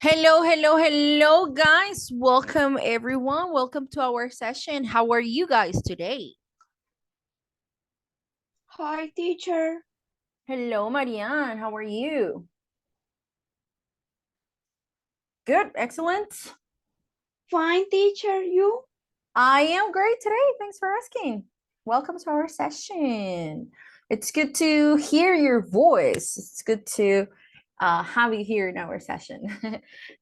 Hello, guys. Welcome, everyone. Welcome to our session. How are you guys today? Hi, teacher. Hello, Marianne. How are you? Good, excellent. Fine, teacher. You? I am great today. Thanks for asking. Welcome to our session. It's good to hear your voice. It's good to have you here in our session.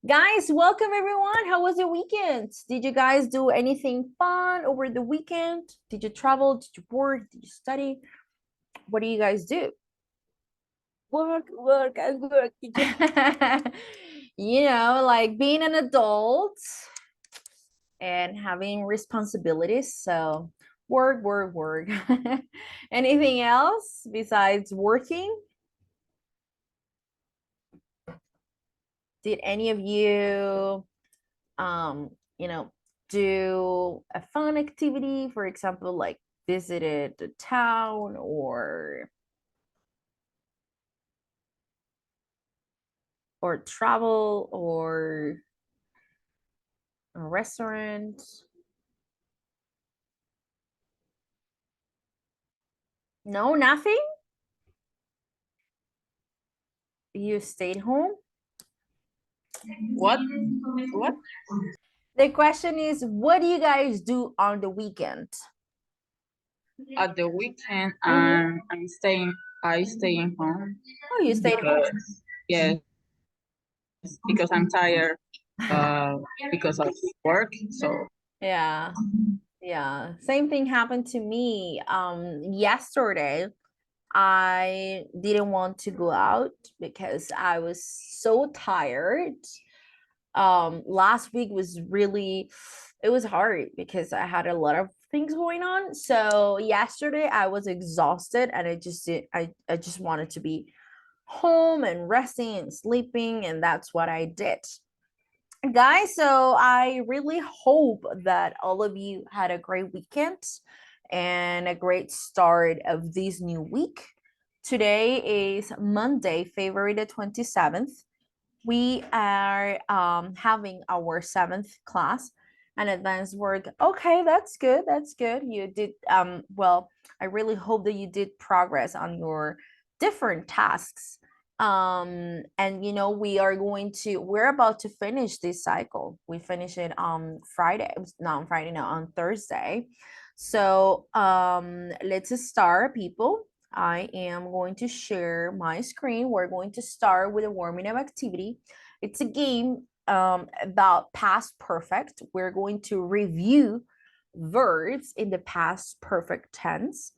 Guys, welcome everyone. How was your weekend? Did you guys do anything fun over the weekend? Did you travel? Did you work? Did you study? What do you guys do? Work, and work, teacher. Like being an adult and having responsibilities. So work. Anything else besides working? Did any of you, um, you know, do a fun activity? For example, like visited the town or travel or a restaurant? No, nothing. You stayed home. What? What? The question is, what do you guys do on the weekend? At the weekend, Mhm. I'm staying. I stay in home Oh, you stayed home. because yes, because I'm tired. Uh, because of work. So Yeah. Yeah. Same thing happened to me. Yesterday, I didn't want to go out because I was so tired. Last week was really, it was hard because I had a lot of things going on. So yesterday I was exhausted and I just wanted to be home and resting and sleeping, and that's what I did. Guys, so I really hope that all of you had a great weekend and a great start of this new week. Today is Monday, February the 27th. We are having our seventh class, an advanced work. Okay, that's good. That's good. You did well. I really hope that you did progress on your different tasks. And we're about to finish this cycle. We finish it on Friday. Not on Friday, no, on Thursday. So let's start, people. I am going to share my screen. We're going to start with a warming up activity. It's a game about past perfect. We're going to review verbs in the past perfect tense.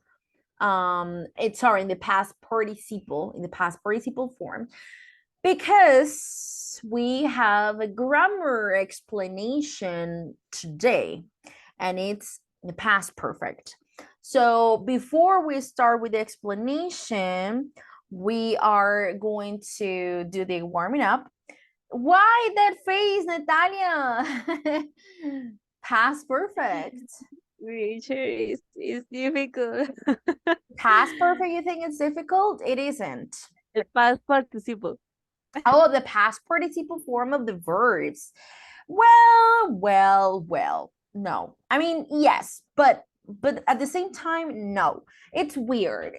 It's sorry, in the past participle form, because we have a grammar explanation today, and it's the past perfect. So before we start with the explanation, we are going to do the warming up. Why that face, Natalia? Past perfect. Teacher, is difficult. Past perfect, you think it's difficult? It isn't. El past participle. Oh, the past participle form of the verbs. Well. No. I mean, yes, but at the same time, no. It's weird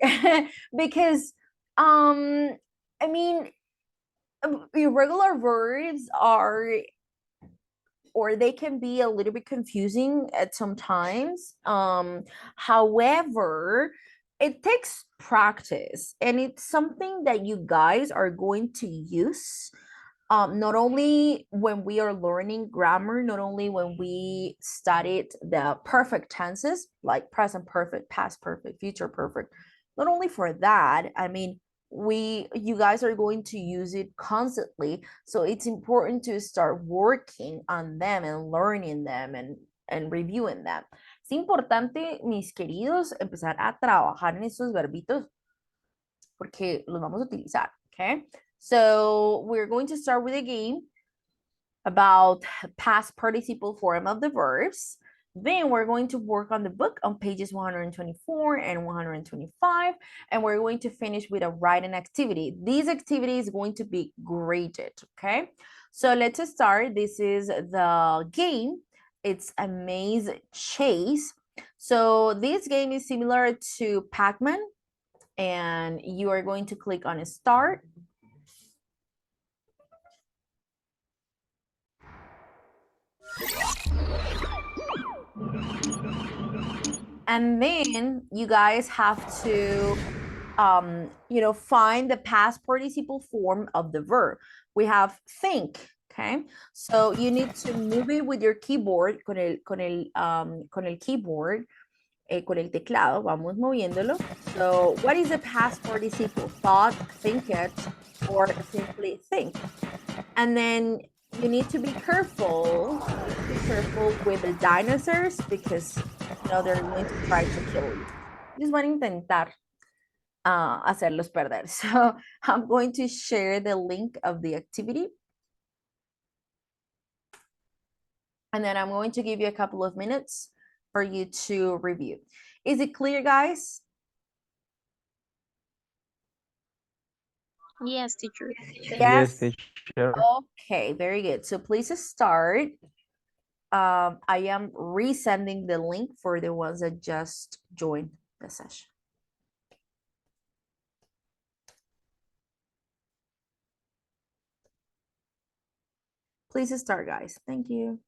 because I mean, irregular verbs are, or they can be a little bit confusing at some times. However, it takes practice, and it's something that you guys are going to use, not only when we are learning grammar, not only when we studied the perfect tenses like present perfect, past perfect, future perfect. Not only for that, I mean, you guys are going to use it constantly, so it's important to start working on them and learning them and reviewing them. Es importante, mis queridos, empezar a trabajar en estos verbitos porque los vamos a utilizar. Okay, so we're going to start with a game about past participle form of the verbs. Then we're going to work on the book on pages 124 and 125, and we're going to finish with a writing activity. This activity is going to be graded, okay? So let's start. This is the game. It's a maze chase. So this game is similar to Pac-Man, and you are going to click on start. And then you guys have to find the past participle form of the verb. We have think, okay? So you need to move it with your keyboard, con el keyboard, con el teclado, vamos moviéndolo. So what is the past participle? Thought, think it, or simply think. And then you need to be careful. Be careful with the dinosaurs because they're going to try to kill you. Ellos van a intentar hacerlos perder. So I'm going to share the link of the activity. And then I'm going to give you a couple of minutes for you to review. Is it clear, guys? Yes, teacher. Yes. Teacher. Okay, very good. So please start. I am resending the link for the ones that just joined the session. Please start, guys. Thank you.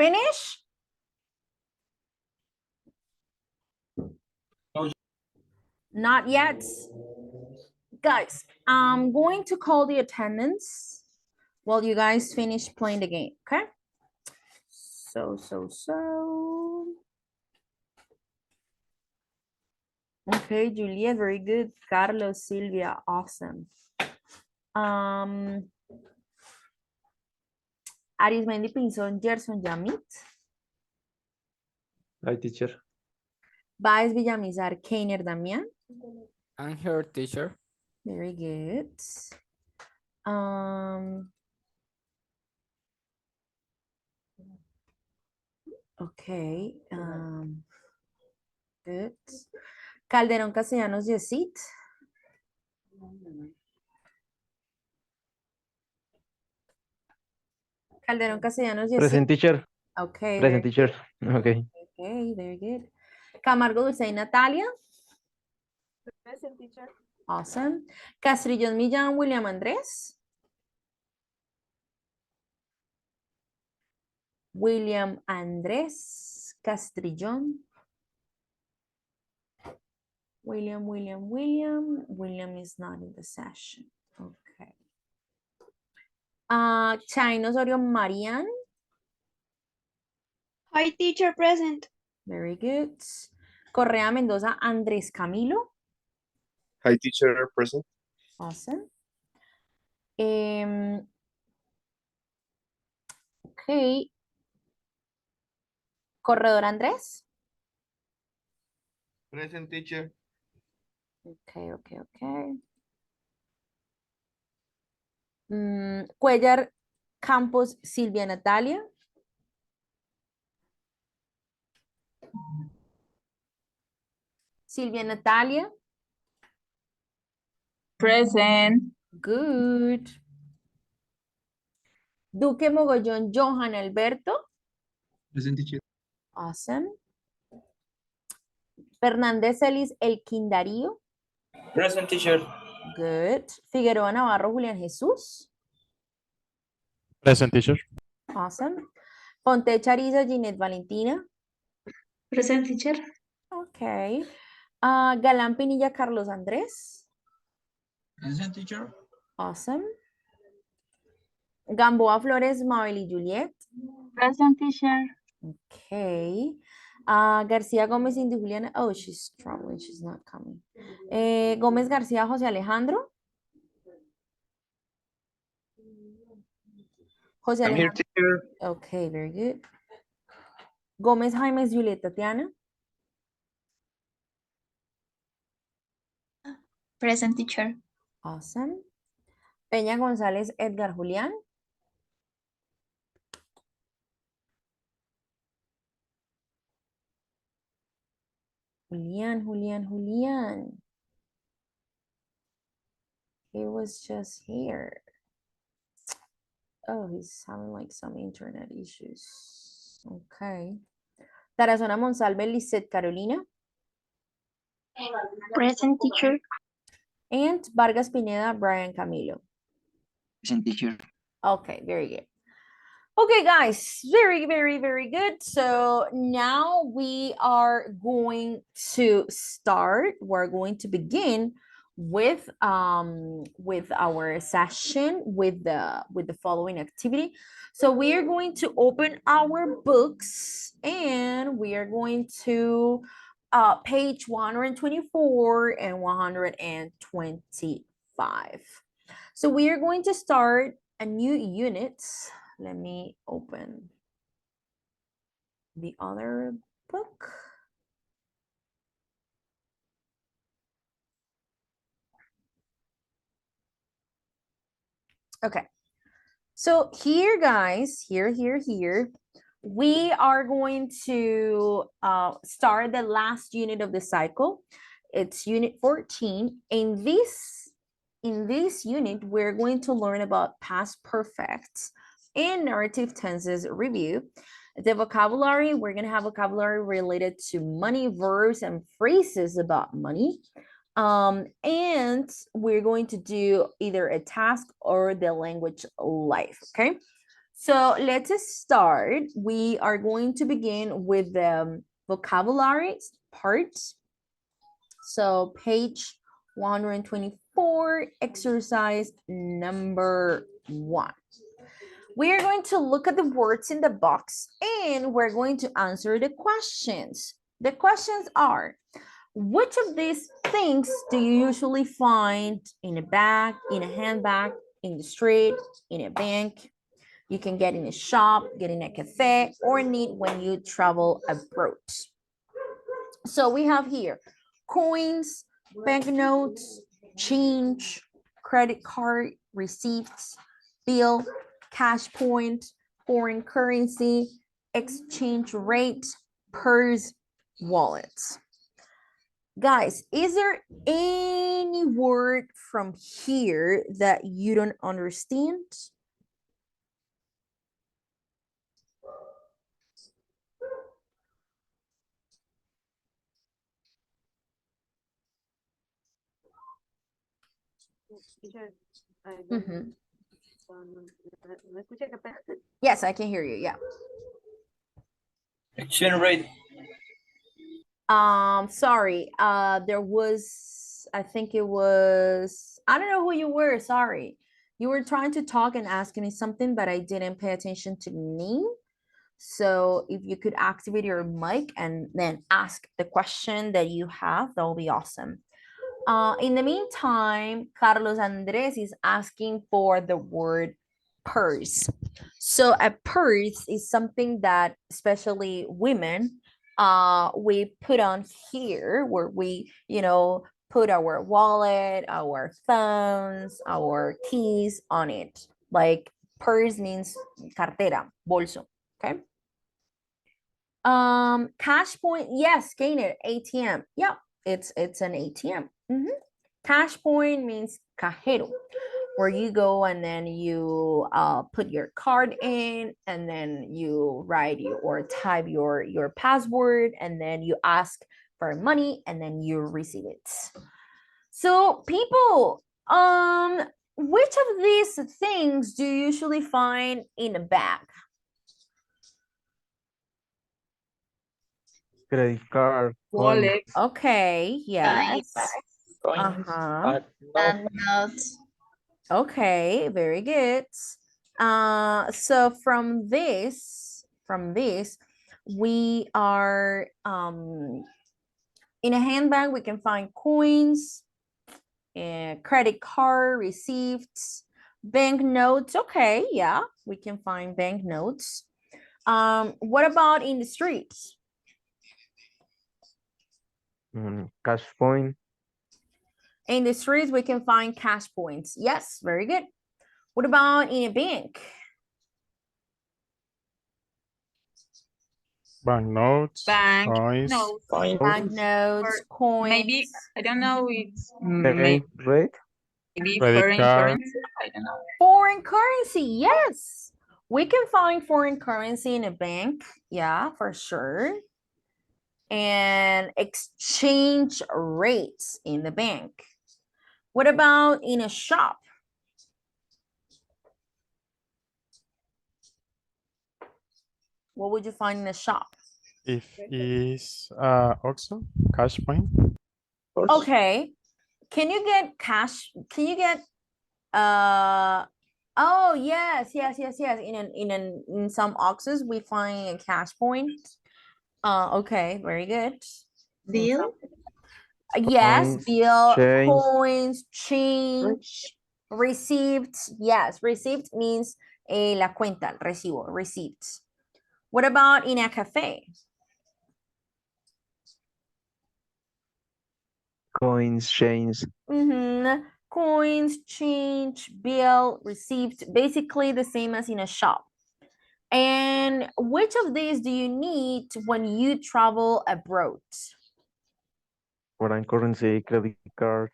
Finish? Not yet. Guys, I'm going to call the attendance while you guys finish playing the game, okay? So. Okay, Juliet, very good. Carlos, Silvia, awesome. Arismendi Pinzón, Gerson, Yamit. Hi, teacher. Baez Villamizar, Keiner, Damián. I'm here, teacher. Very good. Okay. Good. Calderón Castellanos, Yesit. Calderón Castellanos, Yesit. Present, teacher. Okay. Present, teacher. Okay. Okay, very good. Camargo Dulce y Natalia. Present, teacher. Awesome. Castrillón Millán, William Andrés. William Andrés Castrillón. William is not in the session. Okay. Chain Osorio Marian. Hi, teacher, present. Very good. Correa Mendoza Andrés Camilo. Hi, teacher, present. Awesome. Okay. Corredor Andrés. Present, teacher. Okay. Cuellar Campos Silvia Natalia. Silvia Natalia. Present. Good. Duque Mogollón Johan Alberto. Present, teacher. Awesome. Fernández Celis Elkin Darío. Present, teacher. Good. Figueroa Navarro Julián Jesús. Present, teacher. Awesome. Ponte Chariza Ginette Valentina. Present, teacher. Okay. Galán Pinilla Carlos Andrés. Present, teacher. Awesome. Gamboa Flores Mabel y Juliet. Present, teacher. Okay. García Gómez Indy Juliana. Oh, she's traveling. She's not coming. Gómez García José Alejandro. José I'm here, Alejandro. teacher. Okay, very good. Gómez Jaimes Juliet Tatiana. Present, teacher. Awesome. Peña González Edgar Julián. Julián. He was just here. Oh, he's having like some internet issues. Okay. Tarazona Monsalve Lisette Carolina. Present, teacher. And Vargas Pineda Brian Camilo. Present, teacher. Okay, very good. Okay, guys, very good. So now we are going to start. We're going to begin with our session with the following activity. So we are going to open our books and we are going to page 124 and 125. So we are going to start a new unit. Let me open the other book. Okay. So here, guys, here, we are going to start the last unit of the cycle. It's unit 14. In this unit, we're going to learn about past perfects and narrative tenses review. The vocabulary, we're going to have vocabulary related to money, verbs, and phrases about money. And we're going to do either a task or the language life, okay? So let's start. We are going to begin with the vocabulary part. So page 124, exercise number 1. We are going to look at the words in the box and we're going to answer the questions. The questions are, which of these things do you usually find in a bag, in a handbag, in the street, in a bank? You can get in a shop, get in a cafe, or need when you travel abroad. So we have here coins, banknotes, change, credit card, receipts, bill, cash point, foreign currency, exchange rate, purse, wallets. Guys, is there any word from here that you don't understand? Mhm. Yes, I can hear you. Yeah. Exchange rate. Sorry. There was, I think it was, I don't know who you were. Sorry. You were trying to talk and asking me something, but I didn't pay attention to the name. So if you could activate your mic and then ask the question that you have, that will be awesome. In the meantime, Carlos Andres is asking for the word purse. So a purse is something that especially women we put on here where we, put our wallet, our phones, our keys on it. Like purse means cartera, bolso, okay? Cash point, yes, gain it, ATM. Yeah, it's an ATM. Cash point means cajero, where you go and then you put your card in and then you write or type your password and then you ask for money and then you receive it. So people, which of these things do you usually find in a bag? Credit card, coin, Wallet. Okay, yes. Coins, Uh-huh. banknotes, Okay, very good. So from this, we are in a handbag, we can find coins, credit card, receipts, banknotes. Okay, yeah, we can find banknotes. What about in the streets? cash point, In the streets, we can find cash points. Yes, very good. What about in a bank? Banknotes, Bank. coins, No. coins, Banknotes, coins. Maybe, I don't know, it's credit rate, maybe Credit foreign card. currency. I don't know. Foreign currency, yes. We can find foreign currency in a bank. Yeah, for sure. And exchange rates in the bank. What about in a shop? What would you find in a shop? If is also cash point. Okay. Can you get cash? Can you get oh yes. In some boxes we find a cash point. Okay, very good. bill, Yes, coins, bill, change, coins, change, receipts. Yes, receipt means la cuenta, el recibo, receipts. What about in a cafe? coins, change, Coins, change, bill, receipt, basically the same as in a shop. And which of these do you need when you travel abroad? foreign currency, credit card,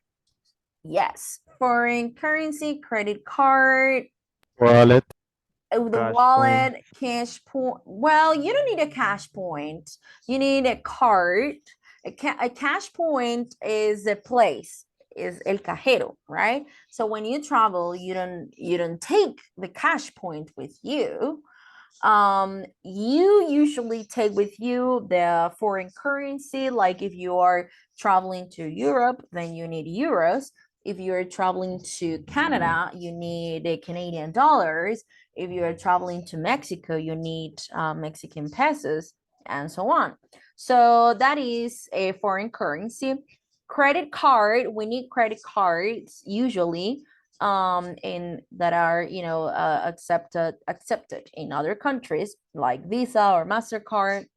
Yes, foreign currency, credit card, Wallet. the cash wallet, point, cash point. Well, you don't need a cash point. You need a card. A cash point is a place. is el cajero, right? So when you travel, you don't take the cash point with you. You usually take with you the foreign currency. Like if you are traveling to Europe, then you need euros. If you're traveling to Canada, you need the Canadian dollars. If you are traveling to Mexico, you need Mexican pesos, and so on. So that is a foreign currency. Credit card, we need credit cards usually in that are, you know, accepted in other countries like Visa or MasterCard.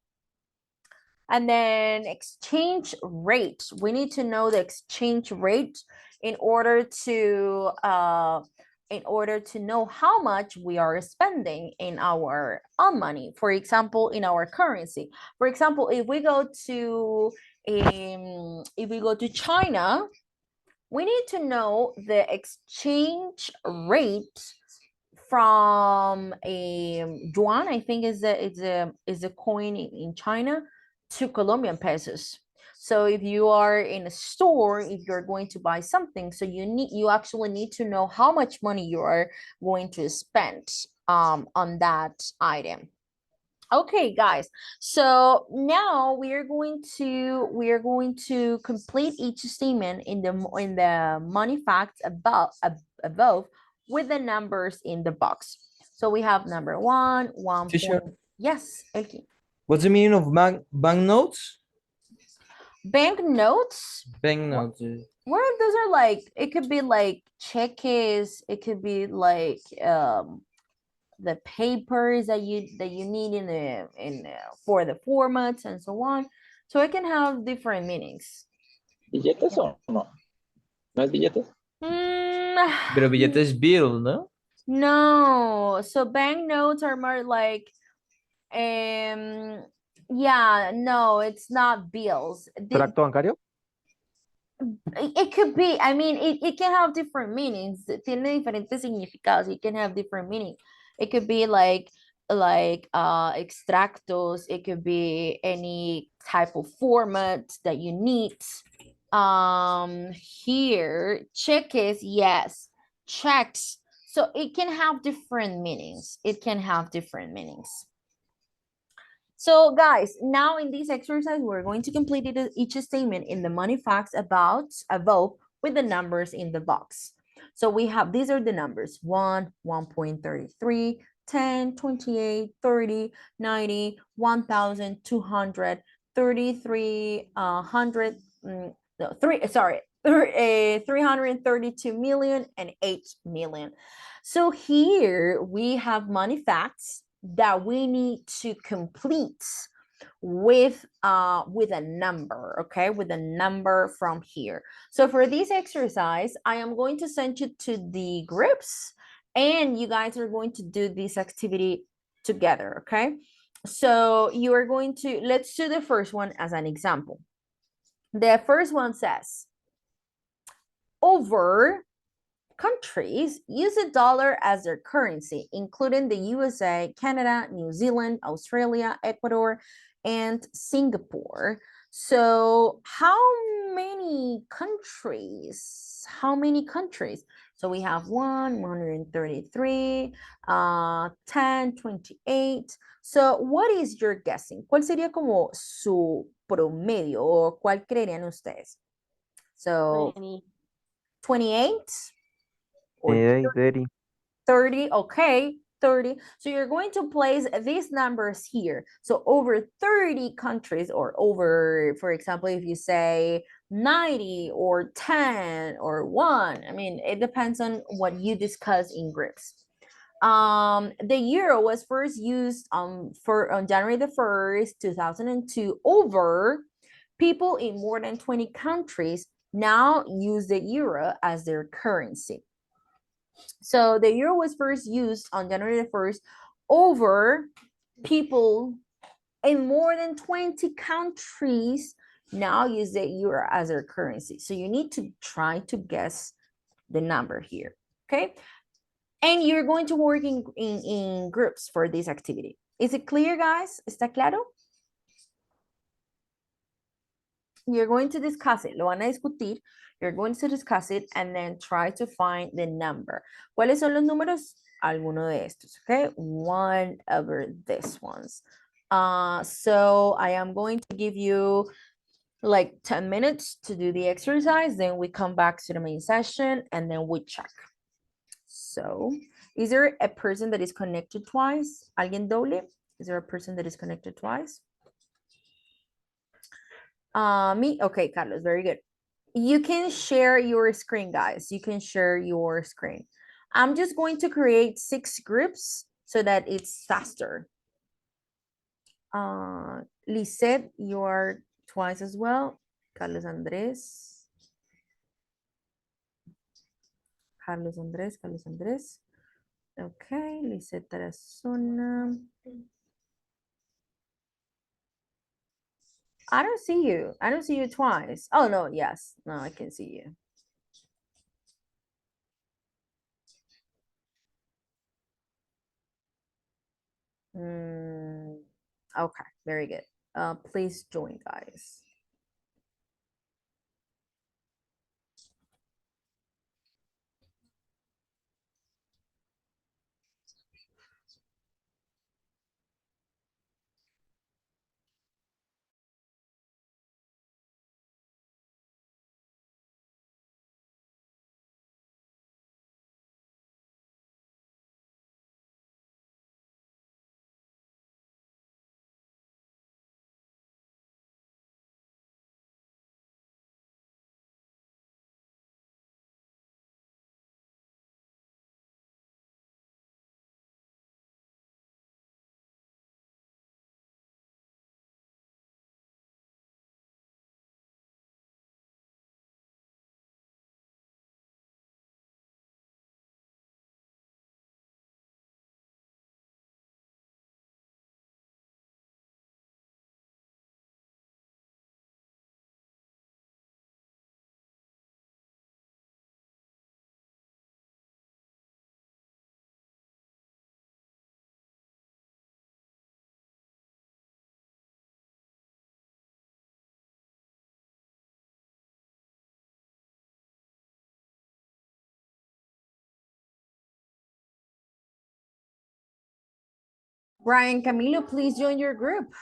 And then exchange rate, we need to know the exchange rate in order to know how much we are spending in our own money. For example, in our currency. For example, if we go to China, we need to know the exchange rate from a yuan, I think is a coin in China, to Colombian pesos. So if you are in a store, if you're going to buy something, so you actually need to know how much money you are going to spend on that item. Okay, guys, so now we are going to complete each statement in the money facts above with the numbers in the box. So we have number one Teacher. point. Yes, Elki. What's the meaning of banknotes? Banknotes. Banknotes. Where those are like, it could be like cheques, it could be like the papers that you need for the formats and so on. So it can have different meanings. ¿Billetes o no? ¿No es billetes? Pero billete es bill, ¿no? No. So banknotes are more like yeah, no, it's not bills. Tracto bancario. It could be, I mean, it can have different meanings. Tiene diferentes significados. It can have different meanings. It could be like extractos. It could be any type of format that you need. Here, cheques, yes, checks. So it can have different meanings. It can have different meanings. So guys, now in this exercise, we're going to complete each statement in the money facts above with the numbers in the box. So we have, these are the numbers: 1, 1.33, 10, 28, 30, 90, 1,200, 332 million and 8 million. So here we have money facts that we need to complete with a number, okay, with a number from here. So for this exercise, I am going to send you to the groups, and you guys are going to do this activity together, okay? So you are going to, let's do the first one as an example. The first one says, over countries use a dollar as their currency, including the USA, Canada, New Zealand, Australia, Ecuador, and Singapore. So how many countries? How many countries? So we have 133, 10, 28. So what is your guessing? ¿Cuál sería como su promedio o cuál creerían ustedes? So 28? Or 30. 30, okay, 30. So you're going to place these numbers here. So over 30 countries, or over, for example, if you say 90 or 10 or 1, I mean, it depends on what you discuss in groups. The euro was first used on January the 1st, 2002, over people in more than 20 countries now use the euro as their currency. So the euro was first used on January the 1st over people in more than 20 countries now use the euro as their currency. So you need to try to guess the number here, okay? And you're going to work in groups for this activity. Is it clear, guys? ¿Está claro? you're going to discuss it, lo van a discutir, you're going to discuss it and then try to find the number. ¿Cuáles son los números? Alguno de estos, okay? One over this ones. So I am going to give you like 10 minutes to do the exercise, then we come back to the main session and then we check. So, is there a person that is connected twice? ¿Alguien doble? Is there a person that is connected twice? Me? Okay, Carlos, very good. You can share your screen, guys. You can share your screen. I'm just going to create 6 groups so that it's faster. Lisette, you are twice as well. Carlos Andres. Carlos Andres, Carlos Andres. Okay, Lisette Tarazona. I don't see you. I don't see you twice. Oh, no, yes. No, I can see you. Okay, very good. Please join, guys. Brian Camilo, please join your group.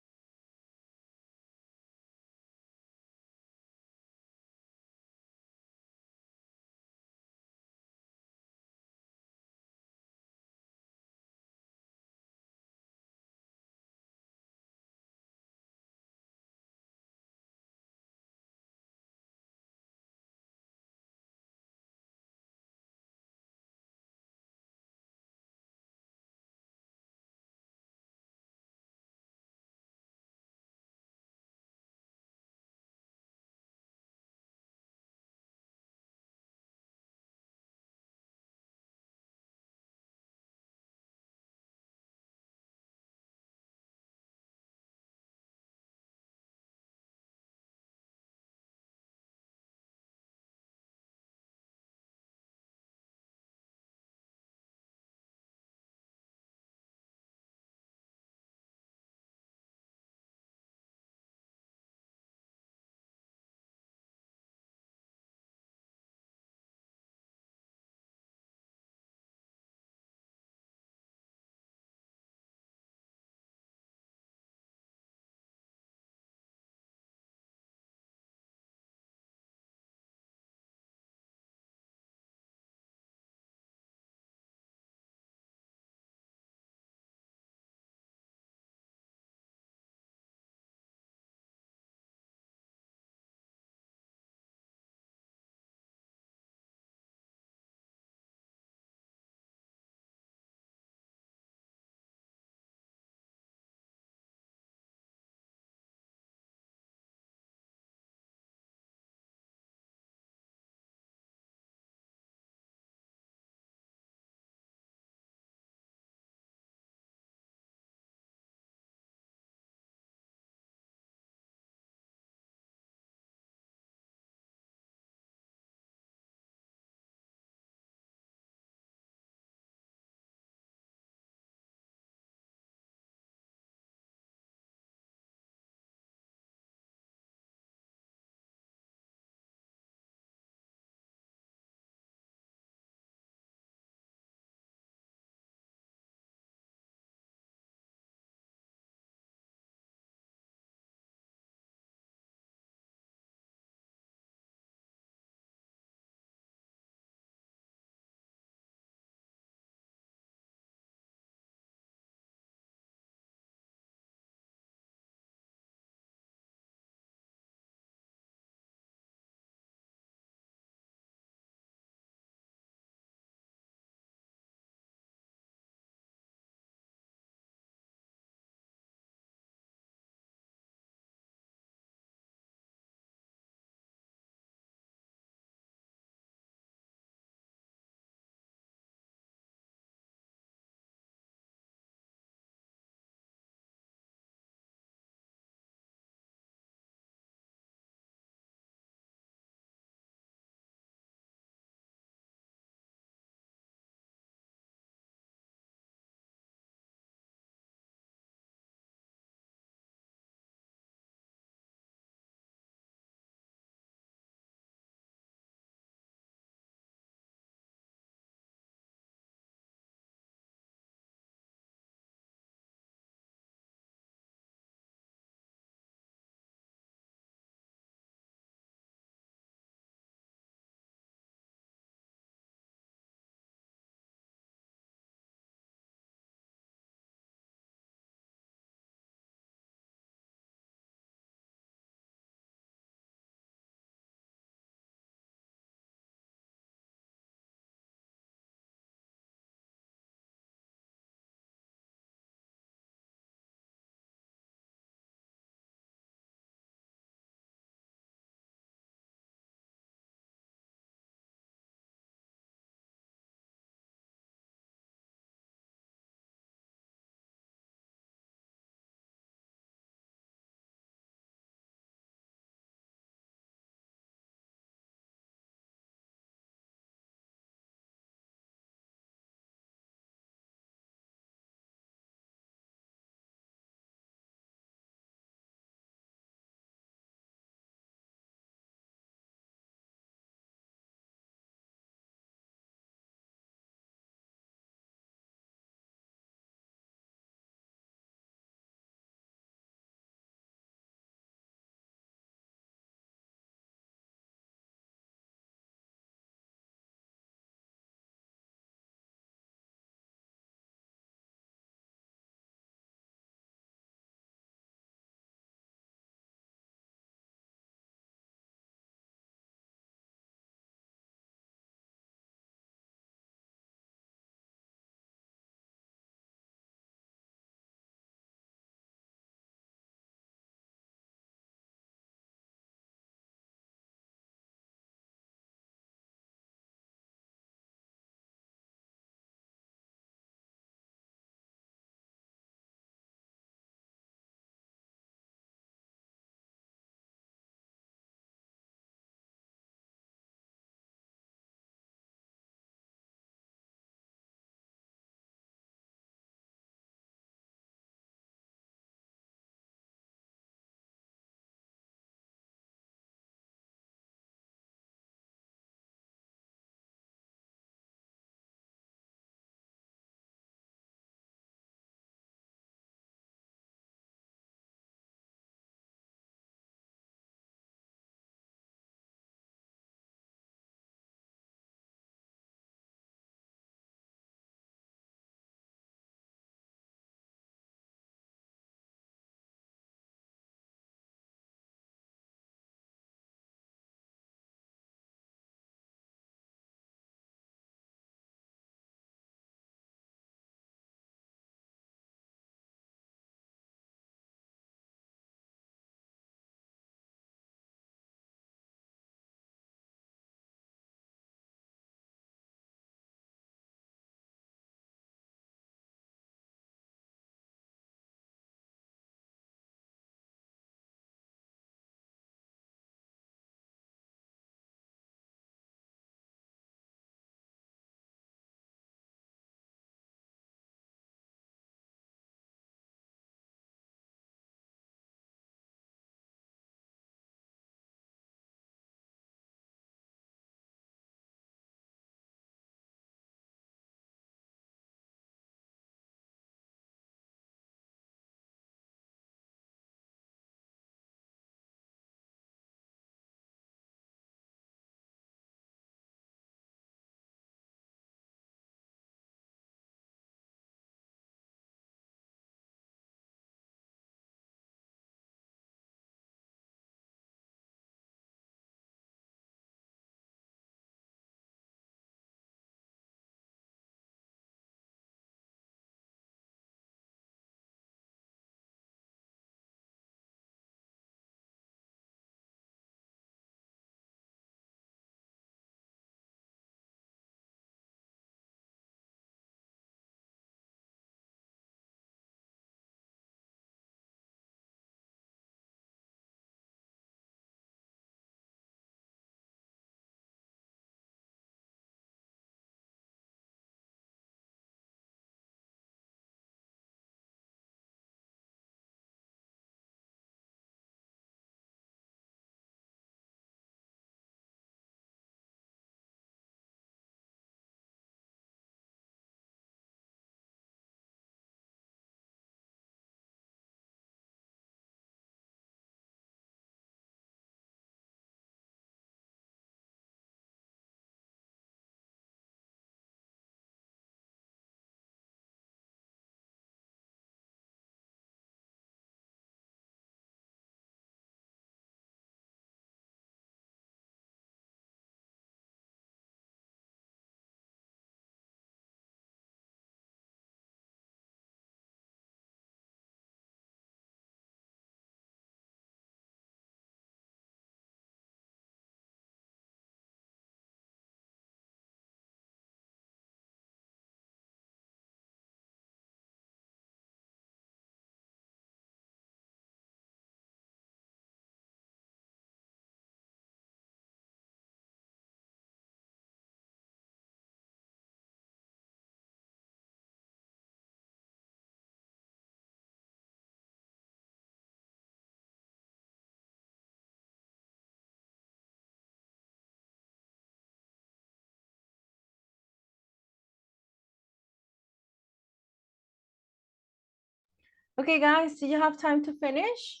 Okay, guys, do you have time to finish?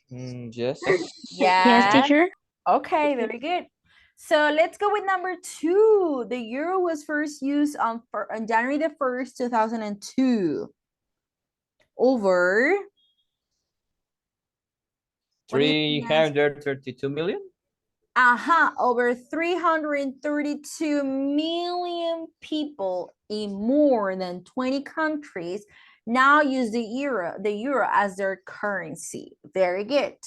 Yes. Yes, teacher. Okay, very good. So let's go with number 2. The euro was first used on January the 1st, 2002. Over what do you think, guys? 332 million? Over 332 million people in more than 20 countries now use the euro as their currency. Very good.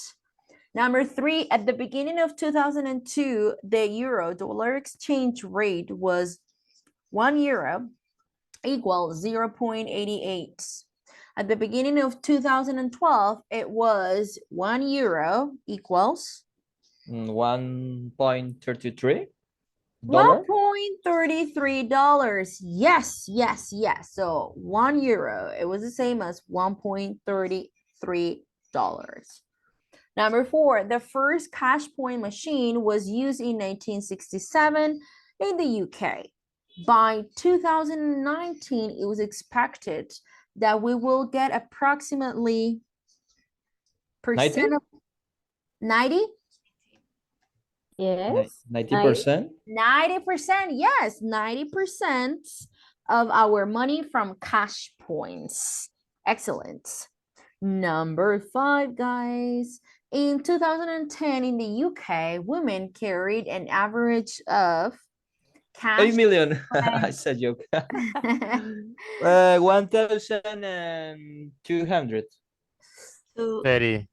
Number 3, at the beginning of 2002, the euro dollar exchange rate was 1 euro equals 0.88. At the beginning of 2012, it was 1 euro equals 1.33 dollar. $1.33. Yes, yes, yes. So 1 euro, it was the same as $1.33. Number 4, the first cash point machine was used in 1967 in the UK. By 2019, it was expected that we will get approximately 90? 90? Yes. 90%? 90%, yes, 90% of our money from cash points. Excellent. Number 5, guys. In 2010 in the UK, women carried an average of 8 cash. million. I said joke. 1,200. 30.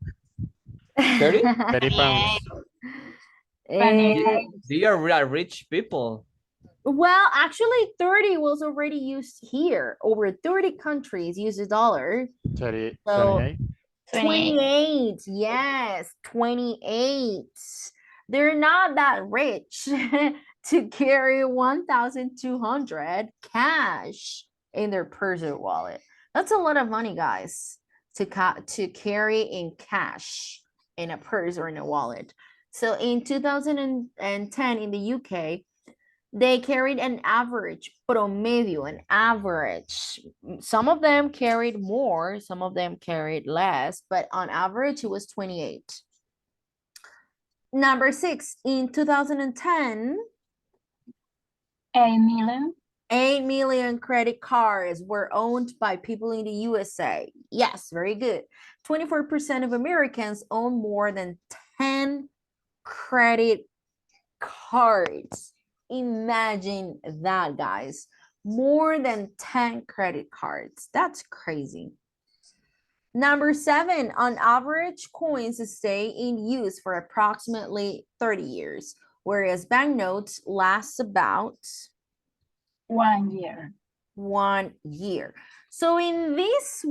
30? 30 pounds. They are rich people. Well, actually 30 was already used here. Over 30 countries use the dollar. 30, So 28. 28, yes, 28. They're not that rich to carry 1,200 cash in their purse or wallet. That's a lot of money, guys, to carry in cash in a purse or in a wallet. So in 2010 in the UK, they carried an average, promedio, an average. Some of them carried more, some of them carried less, but on average, it was 28. Number 6, in 2010, 8 million credit cards were owned by people in the USA. Yes, very good. 24% of Americans own more than 10 credit cards. Imagine that, guys. More than 10 credit cards. That's crazy. Number 7, on average, coins stay in use for approximately 30 years, whereas banknotes last about 1 year. 1 year. So in this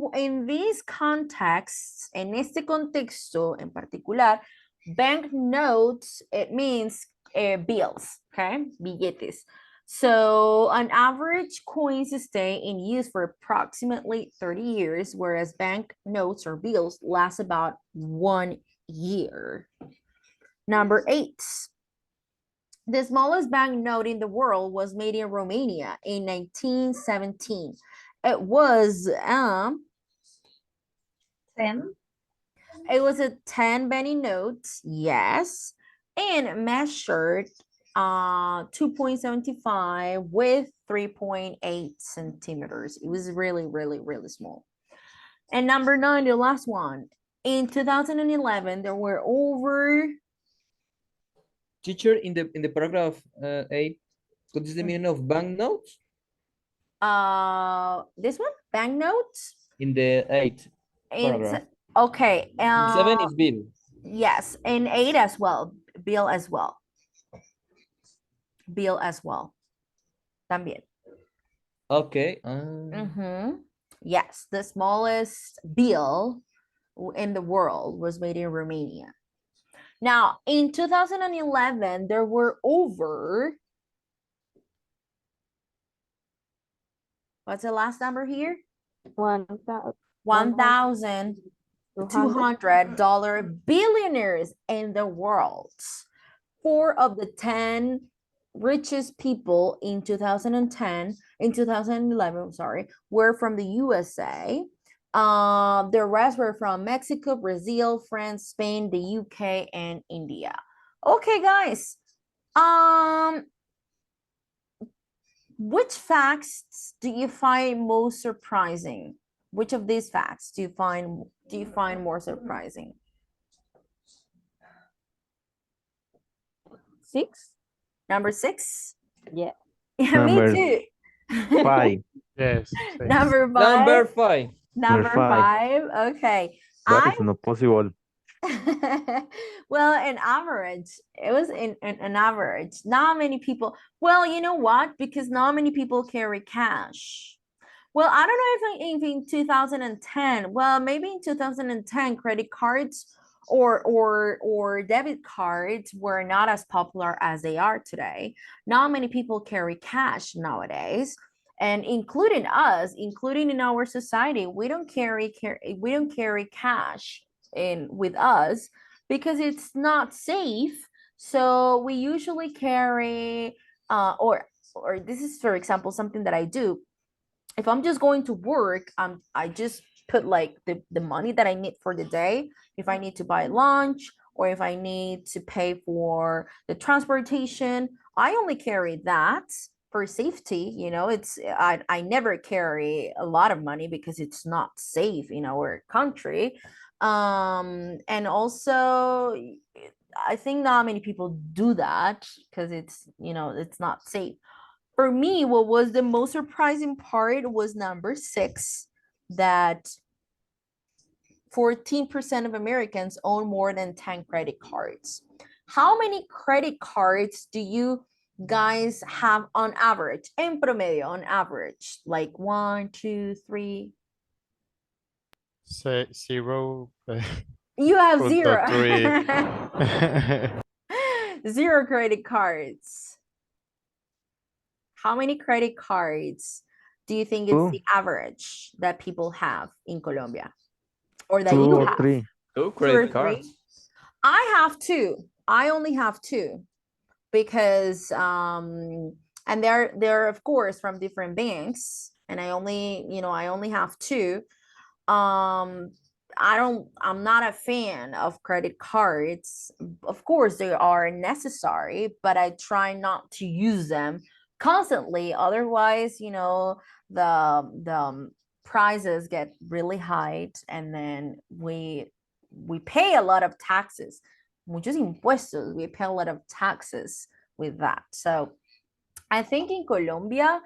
context, en este contexto en particular, banknotes, it means bills, okay? Billetes. So on average, coins stay in use for approximately 30 years, whereas banknotes or bills last about 1 year. Number 8. The smallest banknote in the world was made in Romania in 1917. It was 10. It was a 10 penny note, yes, and measured 2.75 with 3.8 centimeters. It was really, really, really small. And number 9, the last one. In 2011, there were over... Teacher, in the paragraph 8, what is the meaning of banknotes? This one, banknotes. In the 8th It's paragraph. okay. 7 is bill. Yes, and 8 as well. Bill as well. Bill as well. También. Okay. Yes, the smallest bill in the world was made in Romania. Now, in 2011, there were over... What's the last number here? $1,200 billionaires in the world. 4 of the 10 richest people in 2011, sorry, were from the USA. The rest were from Mexico, Brazil, France, Spain, the UK, and India. Okay, guys. Which facts do you find most surprising? Which of these facts do you find more surprising? 6? Number 6? Yeah. Yeah, me Number too. 5. Yes. Number 5. Number 5. Number five. 5. Okay. That is not possible. Well, an average. It was an average. Not many people. Well, you know what? Because not many people carry cash. Well, I don't know if in 2010. Well, maybe in 2010, credit cards or debit cards were not as popular as they are today. Not many people carry cash nowadays. And including us, including in our society, we don't carry cash in with us because it's not safe. So we usually carry or this is, for example, something that I do. If I'm just going to work, I just put like the money that I need for the day. If I need to buy lunch or if I need to pay for the transportation, I only carry that for safety. You know, I never carry a lot of money because it's not safe in our country. And also I think not many people do that because it's, you know, it's not safe. For me, what was the most surprising part was number 6, that 14% of Americans own more than 10 credit cards. How many credit cards do you guys have on average? En promedio, on average, like 1, 2, 3. Say 0. You have Punto 0. 3. 0 credit cards. How many credit cards do you think it's the average that people have in Colombia? Or that 2 you or have? 3. 2 2 or credit 3? cards. I have 2. I only have 2 because and they're of course from different banks, and I only have 2. I'm not a fan of credit cards. Of course they are necessary, but I try not to use them constantly. Otherwise, you know, the prices get really high, and then we pay a lot of taxes. Muchos impuestos. We pay a lot of taxes with that. So I think in Colombia,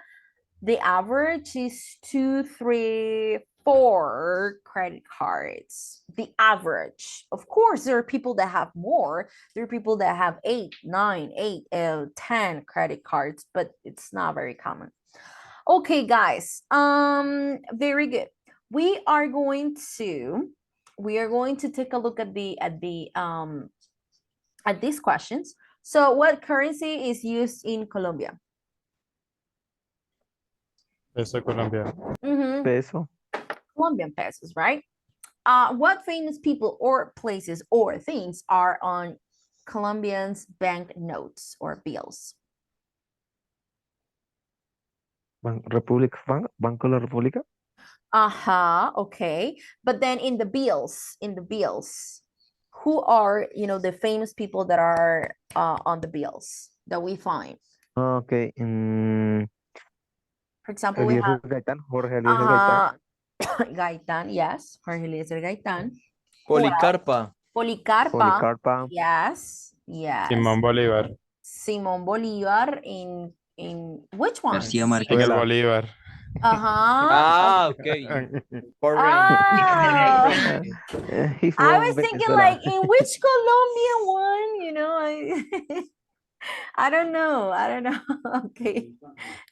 the average is 2, 3, 4 credit cards. The average. Of course, there are people that have more. There are people that have 8, 9, 8, 10 credit cards, but it's not very common. Okay, guys. Very good. We are going to take a look at these questions. So, what currency is used in Colombia? Peso colombiano. Peso. Colombian pesos, right? What famous people or places or things are on Colombians' bank notes or bills? Banco de la República. Okay. But then in the bills, who are, you know, the famous people that are on the bills that we find? Okay. For example, we have Jorge Eliezer Gaitán. Gaitán, yes, Jorge Eliezer Gaitán. Policarpa. Policarpa. Yes. Simón Bolívar. Simón Bolívar in which one? García En el Márquez. Bolívar. Okay. Foreign. Oh. He's I from was thinking Venezuela. like in which Colombian one, you know, I don't know. Okay.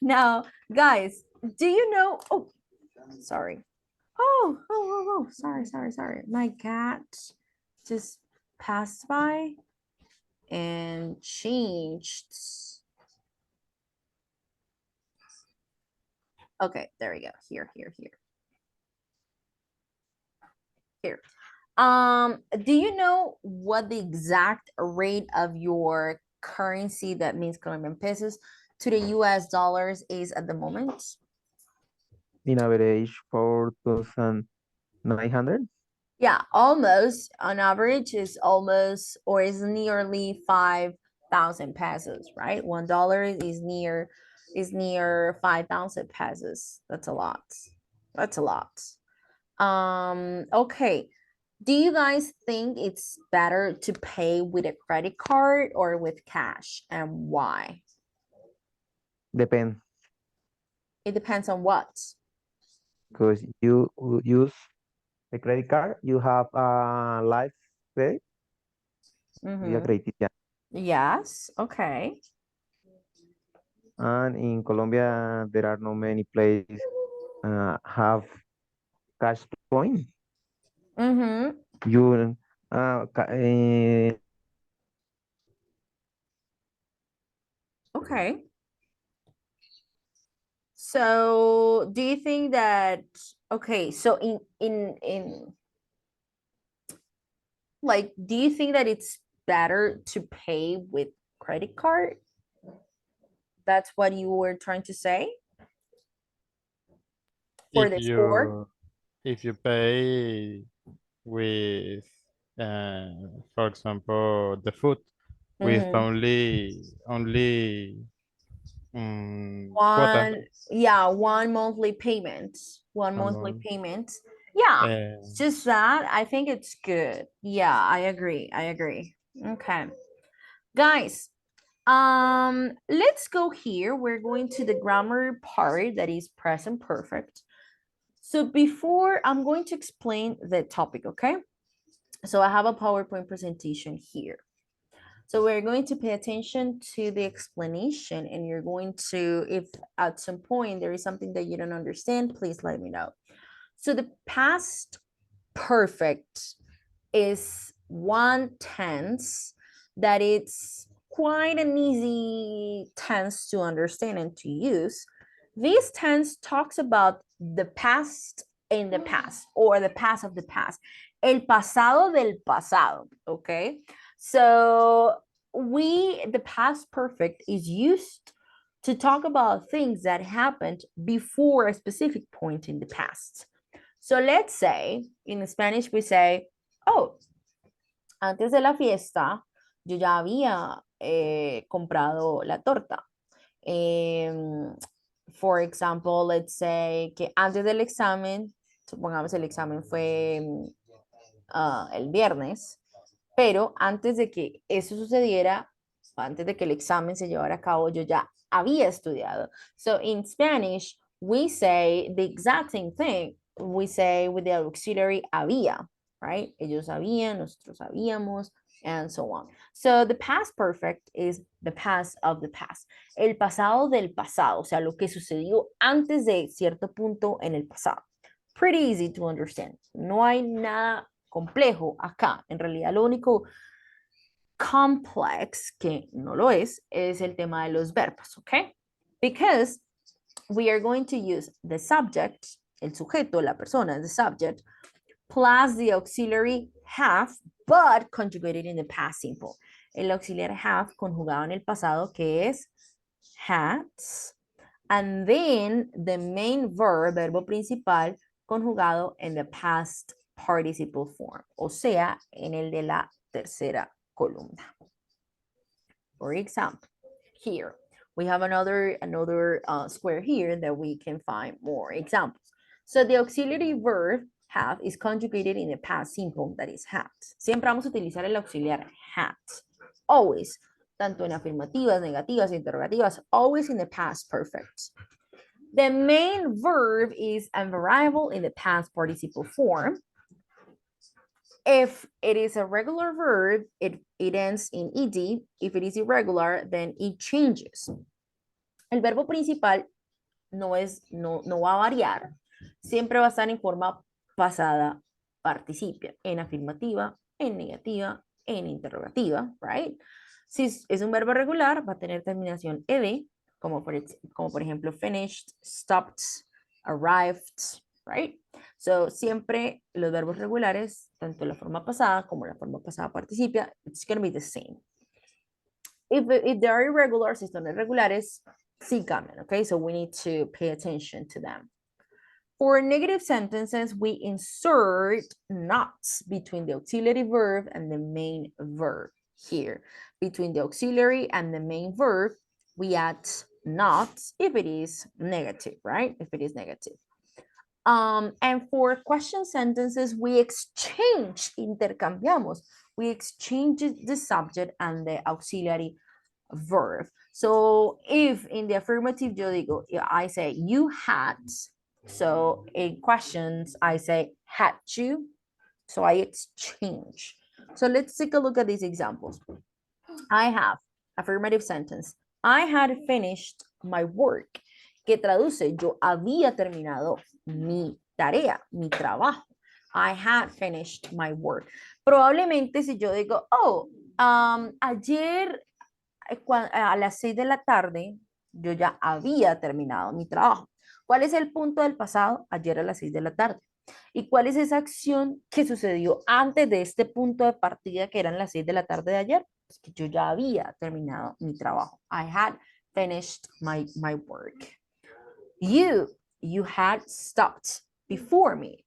Now, guys, do you know? Oh, sorry. Oh, sorry. My cat just passed by and changed. Okay, there we go. Here. Do you know what the exact rate of your currency that means Colombian pesos to the US dollars is at the moment? In average 4,900. Yeah, almost. On average is almost or is nearly 5,000 pesos, right? $1 is near 5,000 pesos. That's a lot. That's a lot. Okay. Do you guys think it's better to pay with a credit card or with cash, and why? Depend, It depends on what. because you use a credit card, you have a life credit, via Mhm. credit, yeah. Yes. Okay. And in Colombia, there are no many places have cash point. Mm-hmm. You Okay. So do you think that okay, so in like do you think that it's better to pay with credit card? That's what you were trying to say for If the sport? you pay with, uh, for example, the food with Mhm. only quota One, yeah, one monthly payment. One monthly amount. payment. Yeah, Uh, just that. I think it's good. Yeah, I agree. I agree. Okay. Guys, let's go here. We're going to the grammar part that is present perfect. So before I'm going to explain the topic, okay? So I have a PowerPoint presentation here. So we're going to pay attention to the explanation, and you're going to, if at some point there is something that you don't understand, please let me know. So the past perfect is one tense that it's quite an easy tense to understand and to use. This tense talks about the past in the past or the past of the past. El pasado del pasado, okay? So the past perfect is used to talk about things that happened before a specific point in the past. So let's say in Spanish we say, oh, antes de la fiesta yo ya había comprado la torta. For example, let's say que antes del examen, supongamos el examen fue el viernes, pero antes de que eso sucediera, antes de que el examen se llevara a cabo, yo ya había estudiado. So in Spanish, we say the exact same thing. We say with the auxiliary había, right? Ellos sabían, nosotros sabíamos, and so on. So the past perfect is the past of the past. El pasado del pasado, o sea, lo que sucedió antes de cierto punto en el pasado. Pretty easy to understand. No hay nada complejo acá. En realidad, lo único complex, que no lo es el tema de los verbos, ¿ok? Because we are going to use the subject, el sujeto, la persona, the subject, plus the auxiliary have, but conjugated in the past simple. El auxiliar have conjugado en el pasado, que es had, and then the main verb, verbo principal, conjugado en the past participle form, o sea, en el de la tercera columna. For example, here we have another square here that we can find more examples. So the auxiliary verb have is conjugated in the past simple, that is had. Siempre vamos a utilizar el auxiliar had. Always. Tanto en afirmativas, negativas, interrogativas, always in the past perfect. The main verb is a variable in the past participle form. If it is a regular verb, it ends in ed. If it is irregular, then it changes. El verbo principal no va a variar. Siempre va a estar en forma pasada participio, en afirmativa, en negativa, en interrogativa, right? Si es un verbo regular, va a tener terminación ed, como por ejemplo finished, stopped, arrived, right? So, siempre los verbos regulares, tanto la forma pasada como la forma pasada participia, it's going to be the same. if they are irregular, si son irregulares, sí cambian, okay? So we need to pay attention to them. For negative sentences, we insert nots between the auxiliary verb and the main verb here. Between the auxiliary and the main verb, we add nots if it is negative, right? If it is negative. And for question sentences, we intercambiamos. We exchange the subject and the auxiliary verb. So if in the affirmative yo digo, I say you had, so in questions I say had you, so I exchange. So let's take a look at these examples. I have, affirmative sentence, I had finished my work, que traduce, yo había terminado mi tarea, mi trabajo. I had finished my work. Probablemente si yo digo, oh, ayer a las 6 de la tarde, yo ya había terminado mi trabajo. ¿Cuál es el punto del pasado? Ayer a las 6 de la tarde. ¿Y cuál es esa acción que sucedió antes de este punto de partida que eran las 6 de la tarde de ayer? Es que yo ya había terminado mi trabajo. I had finished my work. You had stopped before me.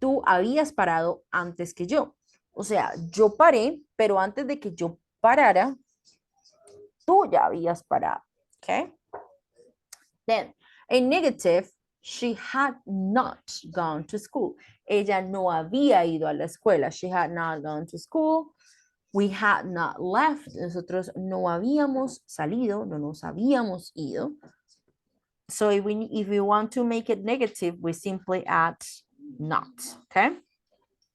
Tú habías parado antes que yo. O sea, yo paré, pero antes de que yo parara, tú ya habías parado. Okay? Then, a negative, she had not gone to school. Ella no había ido a la escuela. She had not gone to school. We had not left. Nosotros no habíamos salido, no nos habíamos ido. So if we want to make it negative, we simply add not, okay?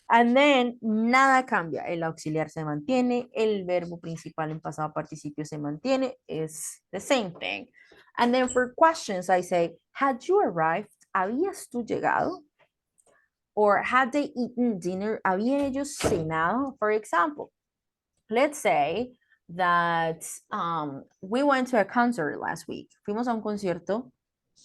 And then, nada cambia. El auxiliar se mantiene. El verbo principal en pasado participio se mantiene. It's the same thing. And then for questions, I say, had you arrived? ¿Habías tú llegado? Or had they eaten dinner? ¿Habían ellos cenado? For example, let's say that we went to a concert last week. Fuimos a un concierto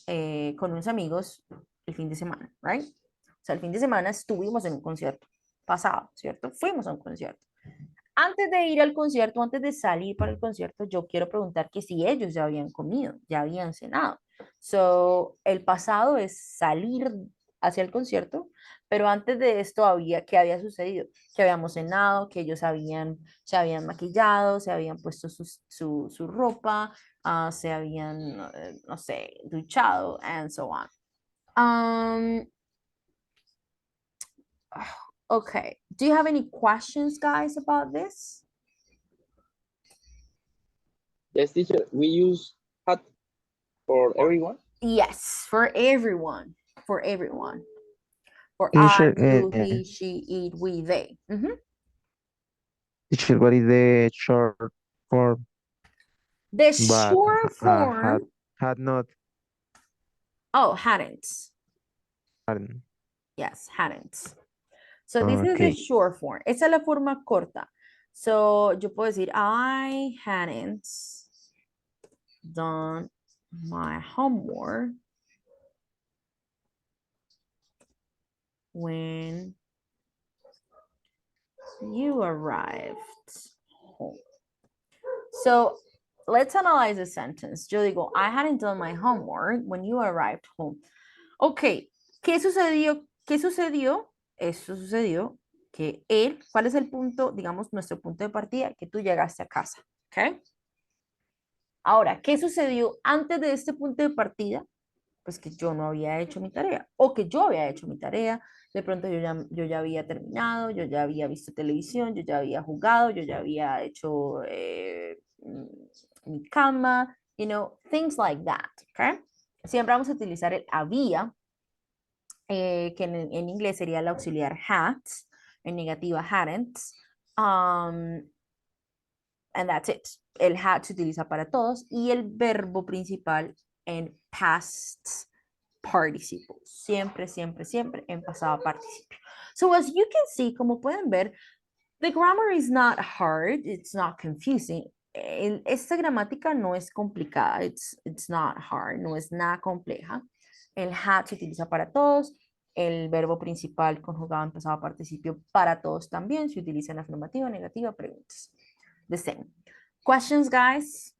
con unos amigos el fin de semana, right? O sea, el fin de semana estuvimos en un concierto pasado, ¿cierto? Fuimos a un concierto. Antes de ir al concierto, antes de salir para el concierto, yo quiero preguntar que si ellos ya habían comido, ya habían cenado. So, el pasado es salir hacia el concierto, pero antes de esto ¿qué había sucedido? Que habíamos cenado, que ellos se habían maquillado, se habían puesto su ropa, se habían, no sé, duchado, and so on. Okay, do you have any questions, guys, about this? Yes, teacher. We use had for everyone. Yes, for everyone, for everyone. For Teacher, I, you, he, she, it, we, they. teacher, what is the short form? The But short form, had not. oh, hadn't. Hadn't. Yes, hadn't. So this is the Okay. short form. Esa es la forma corta. So yo puedo decir, I hadn't done my homework when you arrived home. So let's analyze the sentence. Yo digo, I hadn't done my homework when you arrived home. Ok, ¿qué sucedió? ¿Qué sucedió? Eso sucedió que él, ¿cuál es el punto, digamos, nuestro punto de partida? Que tú llegaste a casa, ¿ok? Ahora, ¿qué sucedió antes de este punto de partida? Pues que yo no había hecho mi tarea, o que yo había hecho mi tarea, de pronto yo ya había terminado, yo ya había visto televisión, yo ya había jugado, yo ya había hecho mi cama, you know, things like that, ¿ok? Siempre vamos a utilizar el había, que en inglés sería el auxiliar had, en negativa hadn't, and that's it. El had se utiliza para todos y el verbo principal en past participle. Siempre, siempre, siempre en pasado participio. So as you can see, como pueden ver, the grammar is not hard, it's not confusing. Esta gramática no es complicada, it's not hard, no es nada compleja. El had se utiliza para todos, el verbo principal conjugado en pasado participio para todos también, se utiliza en afirmativa, negativa, preguntas. The same. Questions, guys?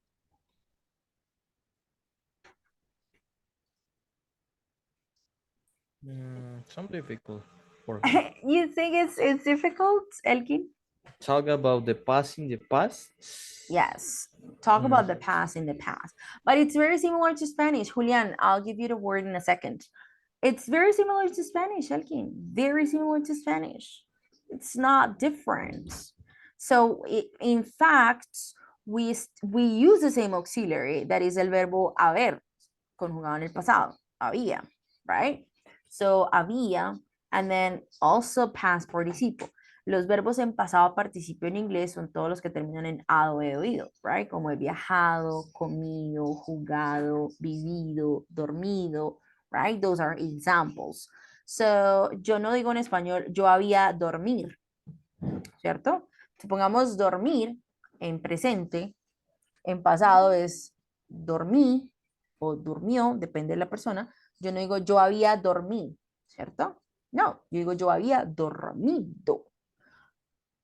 Some difficult for me. You think it's difficult, Elkin? Talk about the past in the past. Yes. Talk Mm. about the past in the past. But it's very similar to Spanish. Julian, I'll give you the word in a second. It's very similar to Spanish, Elkin. Very similar to Spanish. It's not different. So, in fact, we use the same auxiliary, that is el verbo haber, conjugado en el pasado, había, right? So, había, and then also past participle. Los verbos en pasado participio en inglés son todos los que terminan en ado, he oído, right? Como he viajado, comido, jugado, vivido, dormido, right? Those are examples. So, yo no digo en español, yo había dormir, ¿cierto? Si pongamos dormir en presente, en pasado es dormí o durmió, depende de la persona. Yo no digo yo había dormido, ¿cierto? No, yo digo yo había dormido.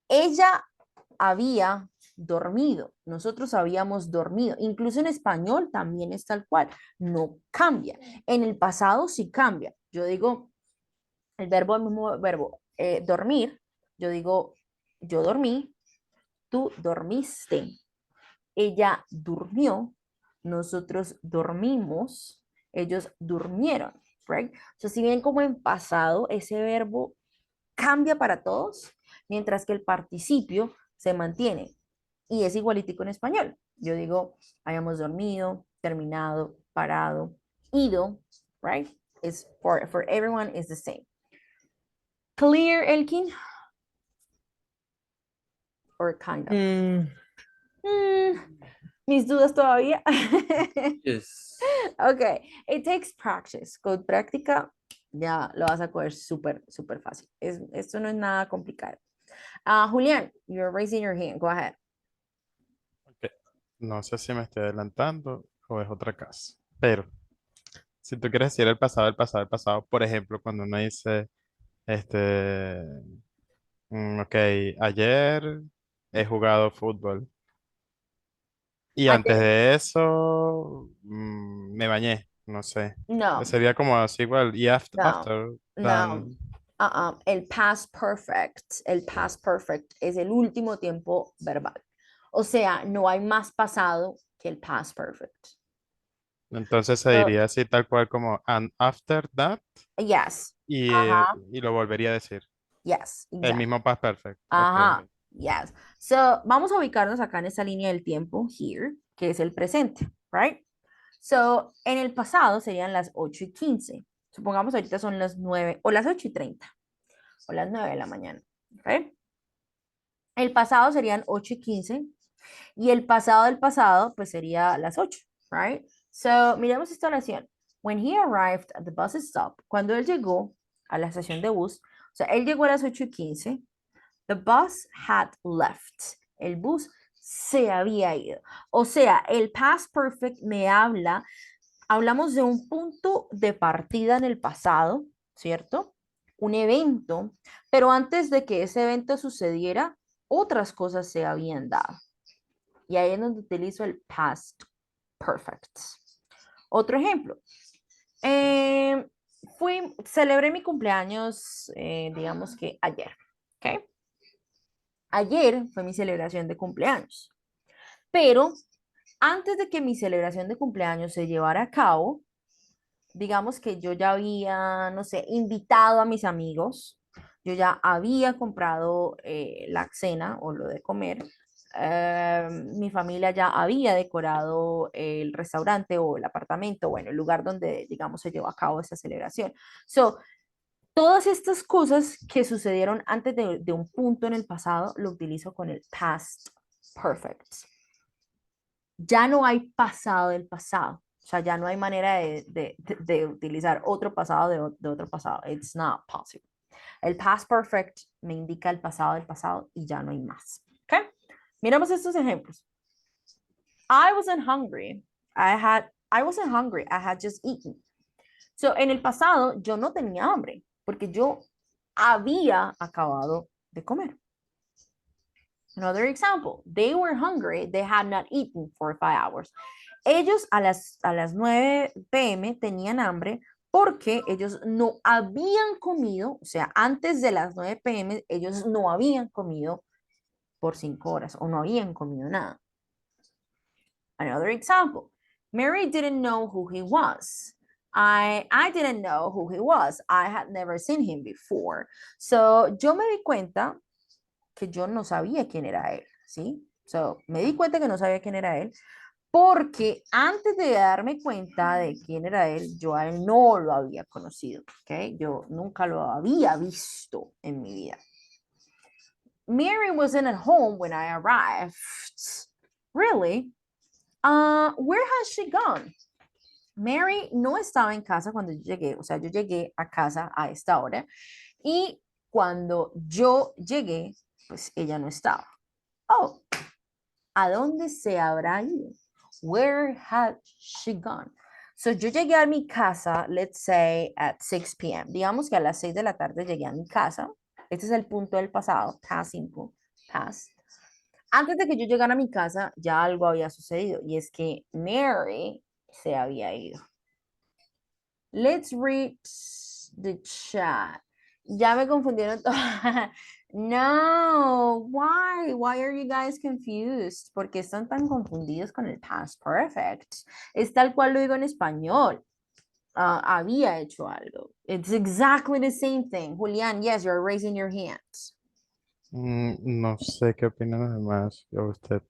Ella había dormido, nosotros habíamos dormido. Incluso en español también es tal cual, no cambia. En el pasado sí cambia. Yo digo el mismo verbo, dormir, yo digo yo dormí, tú dormiste, ella durmió, nosotros dormimos, ellos durmieron, right? O sea, si bien como en pasado ese verbo cambia para todos, mientras que el participio se mantiene y es igualitico en español. Yo digo, hayamos dormido, terminado, parado, ido, right? Is for everyone is the same. Clear, Elkin? Or kind of? Mis dudas todavía. Yes. Ok, it takes practice. Con práctica ya lo vas a coger súper, súper fácil. Esto no es nada complicado. Julián, you're raising your hand. Go ahead. Ok. No sé si me estoy adelantando o es otra casa. Pero si tú quieres decir el pasado, el pasado, el pasado, por ejemplo, cuando uno dice, este, ok, ayer he jugado fútbol. Y antes Ayer. de eso, me bañé, no sé. No, Sería como así igual. Y no, after no. than, El past perfect. El past perfect es el último tiempo verbal. O sea, no hay más pasado que el past perfect. entonces se So, diría así tal cual como and after that yes. y, Ajá. y lo volvería a decir. Yes, El exactly. mismo past perfect. Ok. Ajá. Yes. So, vamos a ubicarnos acá en esta línea del tiempo, here, que es el presente, right? So, en el pasado serían las 8:15. Supongamos ahorita son las 9 o las 8:30 o las 9 de la mañana, ¿ok? El pasado serían 8:15 y el pasado del pasado pues sería las 8, right? So, miremos esta oración. When he arrived at the bus stop, cuando él llegó a la estación de bus, o sea, él llegó a las 8:15, the bus had left. El bus se había ido. O sea, el past perfect me hablamos de un punto de partida en el pasado, ¿cierto? Un evento, pero antes de que ese evento sucediera, otras cosas se habían dado. Y ahí es donde utilizo el past perfect. Otro ejemplo. Celebré mi cumpleaños, digamos que ayer, ¿ok? Ayer fue mi celebración de cumpleaños, pero antes de que mi celebración de cumpleaños se llevara a cabo, digamos que yo ya había, no sé, invitado a mis amigos, yo ya había comprado la cena o lo de comer, mi familia ya había decorado el restaurante o el apartamento, bueno, el lugar donde, digamos, se llevó a cabo esa celebración. So, todas estas cosas que sucedieron antes de un punto en el pasado, lo utilizo con el past perfect. Ya no hay pasado del pasado. O sea, ya no hay manera de utilizar otro pasado de otro pasado. It's not possible. El past perfect me indica el pasado del pasado y ya no hay más. ¿Ok? Miramos estos ejemplos. I wasn't hungry. I wasn't hungry. I had just eaten. So, en el pasado yo no tenía hambre porque yo había acabado de comer. Another example, they were hungry, they had not eaten for 5 hours. Ellos a las 9 p.m. tenían hambre porque ellos no habían comido, o sea, antes de las 9 p.m. ellos no habían comido por 5 horas o no habían comido nada. Another example, Mary didn't know who he was. I didn't know who he was. I had never seen him before. So, yo me di cuenta que yo no sabía quién era él, ¿sí? So, me di cuenta que no sabía quién era él porque antes de darme cuenta de quién era él, yo a él no lo había conocido, ¿ok? Yo nunca lo había visto en mi vida. Mary wasn't at home when I arrived. Really? Where has she gone? Mary no estaba en casa cuando yo llegué, o sea, yo llegué a casa a esta hora y cuando yo llegué, pues ella no estaba. Oh, ¿a dónde se habrá ido? Where had she gone? So yo llegué a mi casa, let's say at 6 p.m. Digamos que a las 6 de la tarde llegué a mi casa. Este es el punto del pasado, past simple, past. Antes de que yo llegara a mi casa, ya algo había sucedido y es que Mary se había ido. Let's read the chat. Ya me confundieron. No, why? Why are you guys confused? ¿Por qué están tan confundidos con el past perfect? Es tal cual lo digo en español. Había hecho algo. It's exactly the same thing. Julián, yes, you're raising your hands. No sé qué opinan los demás, yo usted.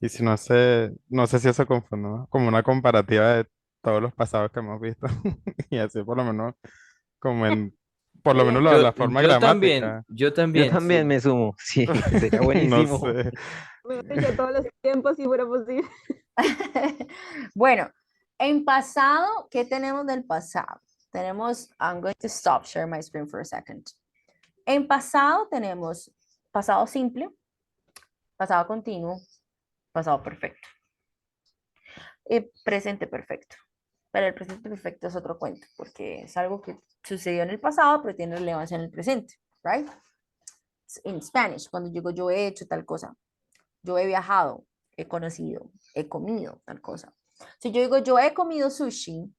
Y si no sé, no sé si eso confunde, ¿no? Como una comparativa de todos los pasados que hemos visto. Y así por lo menos, como en, por lo menos Bien. la forma Yo también, gramática. yo Yo también, también sí. me sumo, sí, sería No buenísimo. sé. Todos los tiempos si fuera posible. Bueno, en pasado, ¿qué tenemos del pasado? Tenemos, I'm going to stop sharing my screen for a second. En pasado tenemos pasado simple, pasado continuo, pasado perfecto y presente perfecto. Pero el presente perfecto es otro cuento, porque es algo que sucedió en el pasado, pero tiene relevancia en el presente, right? In Spanish, cuando digo yo he hecho tal cosa, yo he viajado, he conocido, he comido tal cosa. Si yo digo yo he comido sushi,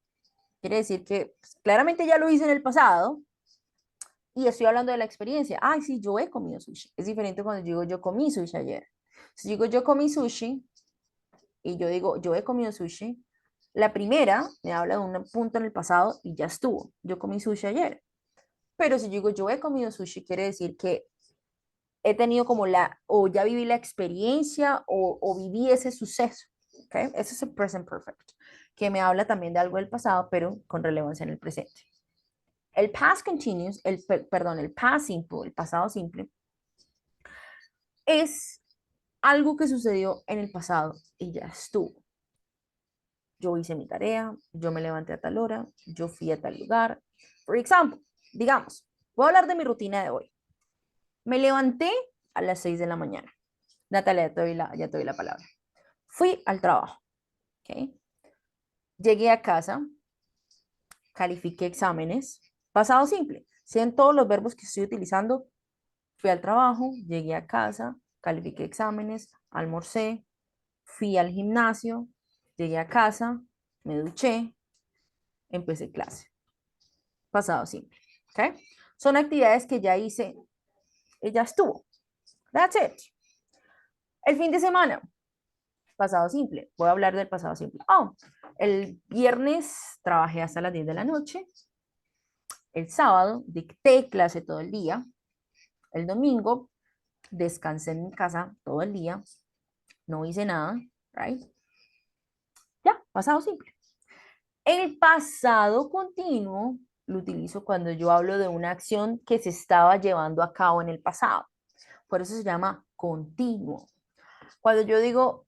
quiere decir que pues, claramente ya lo hice en el pasado y estoy hablando de la experiencia. Ay, sí, yo he comido sushi. Es diferente cuando digo yo comí sushi ayer. Si digo yo comí sushi y yo digo yo he comido sushi, la primera me habla de un punto en el pasado y ya estuvo. Yo comí sushi ayer. Pero si digo yo he comido sushi, quiere decir que he tenido como o ya viví la experiencia o viví ese suceso. ¿Okay? Ese es el present perfect, que me habla también de algo del pasado, pero con relevancia en el presente. El past continuous, perdón, el past simple, el pasado simple, es algo que sucedió en el pasado y ya estuvo. Yo hice mi tarea, yo me levanté a tal hora, yo fui a tal lugar. Por ejemplo, digamos, voy a hablar de mi rutina de hoy. Me levanté a las 6 de la mañana. Natalia, ya te doy la palabra. Fui al trabajo. ¿Okay? Llegué a casa, califiqué exámenes. Pasado simple. Sean todos los verbos que estoy utilizando. Fui al trabajo, llegué a casa, califiqué exámenes, almorcé, fui al gimnasio, llegué a casa, me duché, empecé clase. Pasado simple. ¿Okay? Son actividades que ya hice y ya estuvo. That's it. El fin de semana, pasado simple. Voy a hablar del pasado simple. Oh, el viernes trabajé hasta las 10 de la noche. El sábado dicté clase todo el día. El domingo descansé en mi casa todo el día. No hice nada, right? Ya, pasado simple. El pasado continuo lo utilizo cuando yo hablo de una acción que se estaba llevando a cabo en el pasado. Por eso se llama continuo. Cuando yo digo,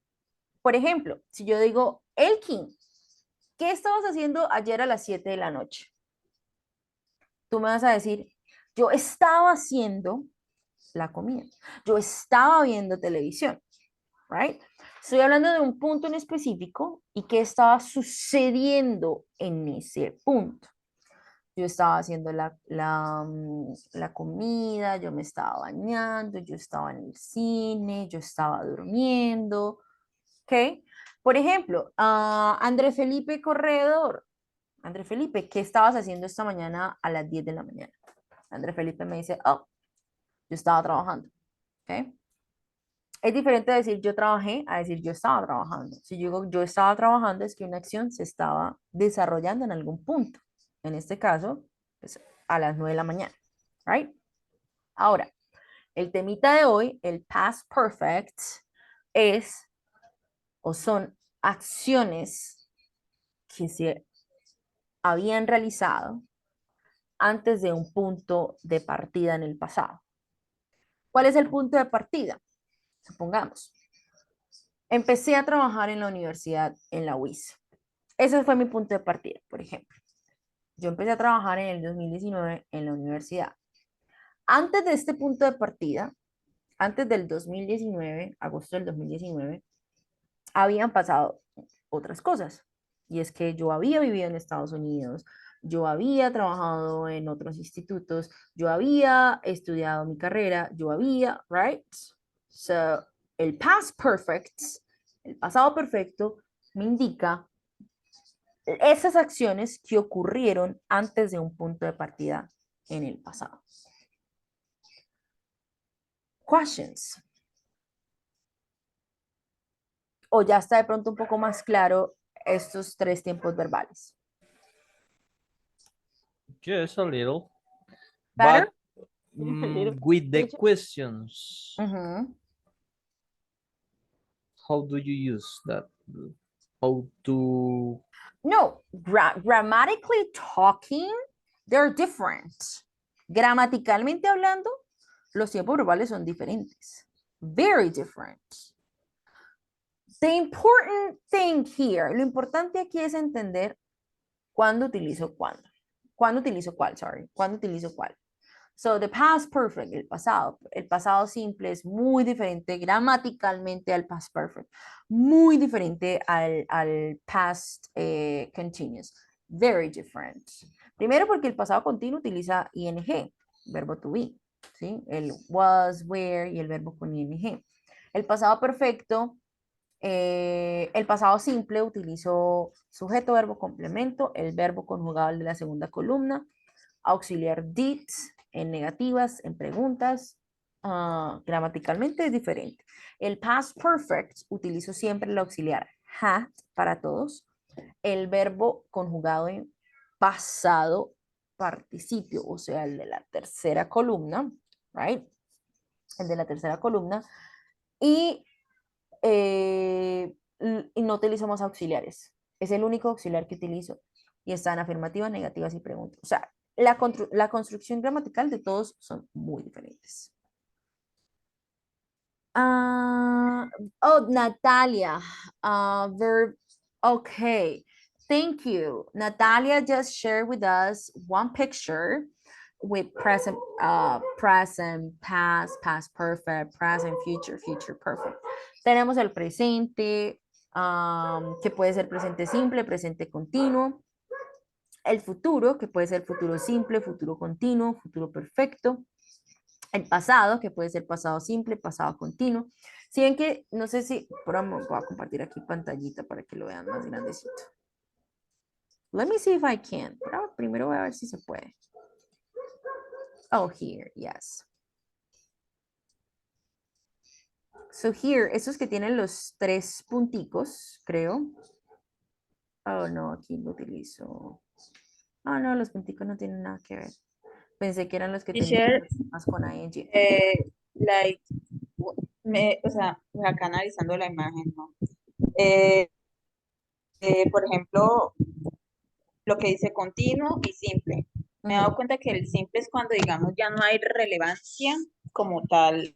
por ejemplo, si yo digo, Elkin, ¿qué estabas haciendo ayer a las 7 de la noche? Tú me vas a decir, yo estaba haciendo la comida, yo estaba viendo televisión, right? Estoy hablando de un punto en específico y qué estaba sucediendo en ese punto. yo estaba haciendo la comida, yo me estaba bañando, yo estaba en el cine, yo estaba durmiendo, ¿ok? Por ejemplo, André Felipe Corredor. André Felipe, ¿qué estabas haciendo esta mañana a las 10 de la mañana? André Felipe me dice, oh, yo estaba trabajando, ¿ok? Es diferente decir yo trabajé a decir yo estaba trabajando. Si yo digo yo estaba trabajando, es que una acción se estaba desarrollando en algún punto. En este caso, pues, a las 9 de la mañana, ¿right? Ahora, el temita de hoy, el past perfect, es o son acciones que se habían realizado antes de un punto de partida en el pasado. ¿Cuál es el punto de partida? Supongamos, empecé a trabajar en la universidad en la UIS. Ese fue mi punto de partida, por ejemplo. Yo empecé a trabajar en el 2019 en la universidad. Antes de este punto de partida, antes del 2019, agosto del 2019, habían pasado otras cosas. Y es que yo había vivido en Estados Unidos, yo había trabajado en otros institutos, yo había estudiado mi carrera, yo había, right? So, el past perfect, el pasado perfecto, me indica esas acciones que ocurrieron antes de un punto de partida en el pasado. Questions. O ya está de pronto un poco más claro estos tres tiempos verbales. Just a little. Better? But Little with the teacher. questions, Uh-huh. how do you use that? How to... No, grammatically talking, they're different. Gramaticalmente hablando, los tiempos verbales son diferentes. Very different. The important thing here, lo importante aquí es entender cuándo utilizo cuándo. ¿Cuándo utilizo cuál? Sorry. ¿Cuándo utilizo cuál? So, the past perfect, el pasado simple es muy diferente gramaticalmente al past perfect, muy diferente al past continuous, very different. Primero porque el pasado continuo utiliza ing, verbo to be, ¿sí? El was, were y el verbo con ing. El pasado perfecto, el pasado simple utilizo sujeto, verbo, complemento, el verbo conjugado de la segunda columna, auxiliar did en negativas, en preguntas, gramaticalmente es diferente. El past perfect utilizo siempre el auxiliar had para todos, el verbo conjugado en pasado participio, o sea, el de la tercera columna, right? El de la tercera columna, y, y no utilizo más auxiliares. Es el único auxiliar que utilizo y están afirmativas, negativas y preguntas. O sea, la construcción gramatical de todos son muy diferentes. Oh, Natalia, verb, okay. Thank you. Natalia just shared with us one picture with present, past, past perfect, present, future, future perfect. Tenemos el presente, que puede ser presente simple, presente continuo. El futuro, que puede ser futuro simple, futuro continuo, futuro perfecto. El pasado, que puede ser pasado simple, pasado continuo. Si ven que, no sé si, voy a compartir aquí pantallita para que lo vean más grandecito. Let me see if I can. Pero primero voy a ver si se puede. Oh, here, yes. So here, esos que tienen los tres punticos, creo. Oh, no, aquí lo utilizo. Ah, no, los punticos no tienen nada que ver. Pensé que eran los que tenían Teacher, más con ing. like, o sea, acá analizando la imagen, ¿no? Eh, por ejemplo, lo que dice continuo y simple. Me he dado cuenta que el simple es cuando, digamos, ya no hay relevancia como tal.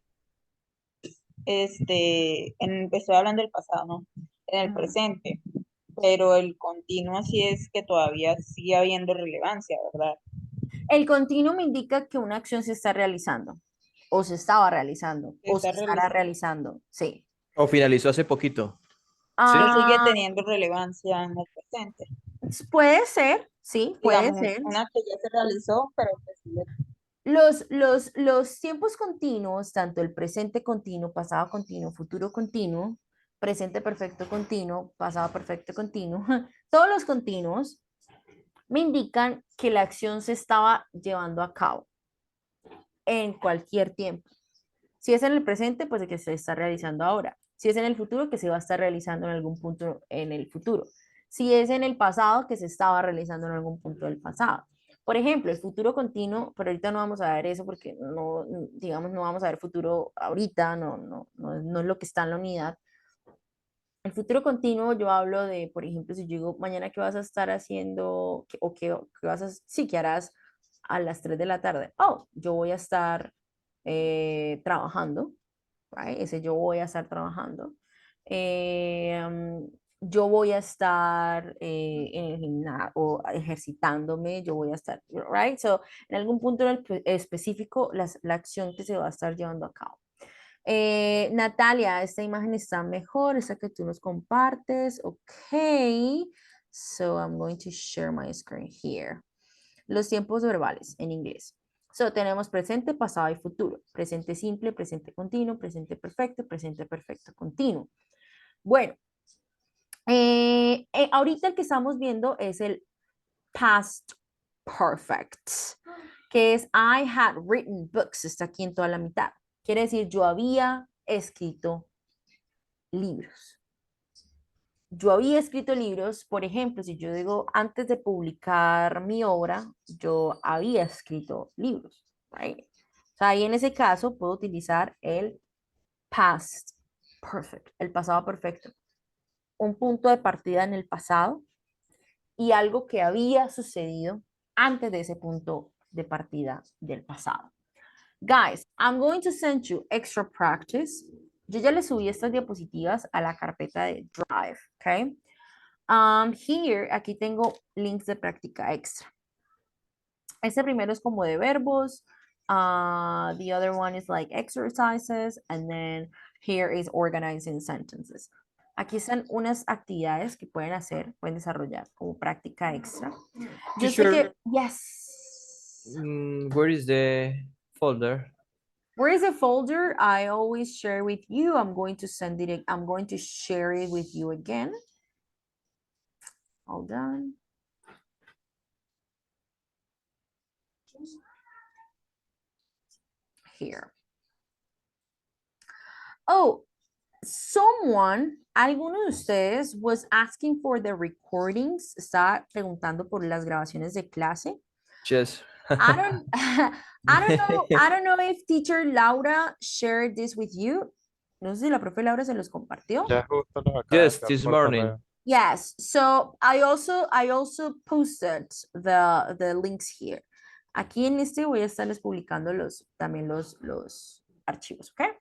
Estoy hablando del pasado, ¿no? En el presente. Pero el continuo sí es que todavía sigue habiendo relevancia, ¿verdad? El continuo me indica que una acción se está realizando, o se estaba realizando, Se o se está estará realizando. realizando. Sí. O finalizó hace poquito. ¿Sí? Pero sigue Ah, teniendo relevancia en el presente. Puede ser, sí, puede Digamos, ser. una que ya se realizó, pero que sí Los tiempos continuos, tanto el presente continuo, pasado continuo, futuro continuo, presente perfecto continuo, pasado perfecto continuo, todos los continuos me indican que la acción se estaba llevando a cabo en cualquier tiempo. Si es en el presente, pues de que se está realizando ahora. Si es en el futuro, que se va a estar realizando en algún punto en el futuro. Si es en el pasado, que se estaba realizando en algún punto del pasado. Por ejemplo, el futuro continuo, pero ahorita no vamos a ver eso porque no, digamos, no vamos a ver futuro ahorita, no es lo que está en la unidad. El futuro continuo, yo hablo de, por ejemplo, si yo digo, mañana qué vas a estar haciendo, o qué vas a, sí, qué harás a las 3 de la tarde. Oh, yo voy a estar trabajando, right? Ese yo voy a estar trabajando. Yo voy a estar en el gimnasio o ejercitándome, yo voy a estar, right? So, en algún punto específico, la acción que se va a estar llevando a cabo. Natalia, esta imagen está mejor, esa que tú nos compartes. Ok. So I'm going to share my screen here. Los tiempos verbales en inglés. So tenemos presente, pasado y futuro. Presente simple, presente continuo, presente perfecto continuo. Bueno, ahorita el que estamos viendo es el past perfect, que es I had written books, está aquí en toda la mitad. Quiere decir yo había escrito libros. Yo había escrito libros, por ejemplo, si yo digo antes de publicar mi obra, yo había escrito libros, right? O sea, ahí en ese caso puedo utilizar el past perfect, el pasado perfecto. Un punto de partida en el pasado y algo que había sucedido antes de ese punto de partida del pasado. Guys, I'm going to send you extra practice. Yo ya le subí estas diapositivas a la carpeta de Drive, ¿ok? Here, aquí tengo links de práctica extra. Este primero es como de verbos. The other one is like exercises. And then here is organizing sentences. Aquí están unas actividades que pueden hacer, pueden desarrollar como práctica extra. Yo sé que, yes. Where is the folder? Where is the folder? I always share with you. I'm going to send it. I'm going to share it with you again. Hold on. Here. Oh, alguno de ustedes was asking for the recordings. Está preguntando por las grabaciones de clase. Yes. I don't, I don't know if teacher Laura shared this with you. No sé si la profe Laura se los compartió. Ya justo los acabo de Yes, enviar this por morning. correo. Yes, so I also posted the links here. Aquí en este voy a estarles publicando también los archivos, okay?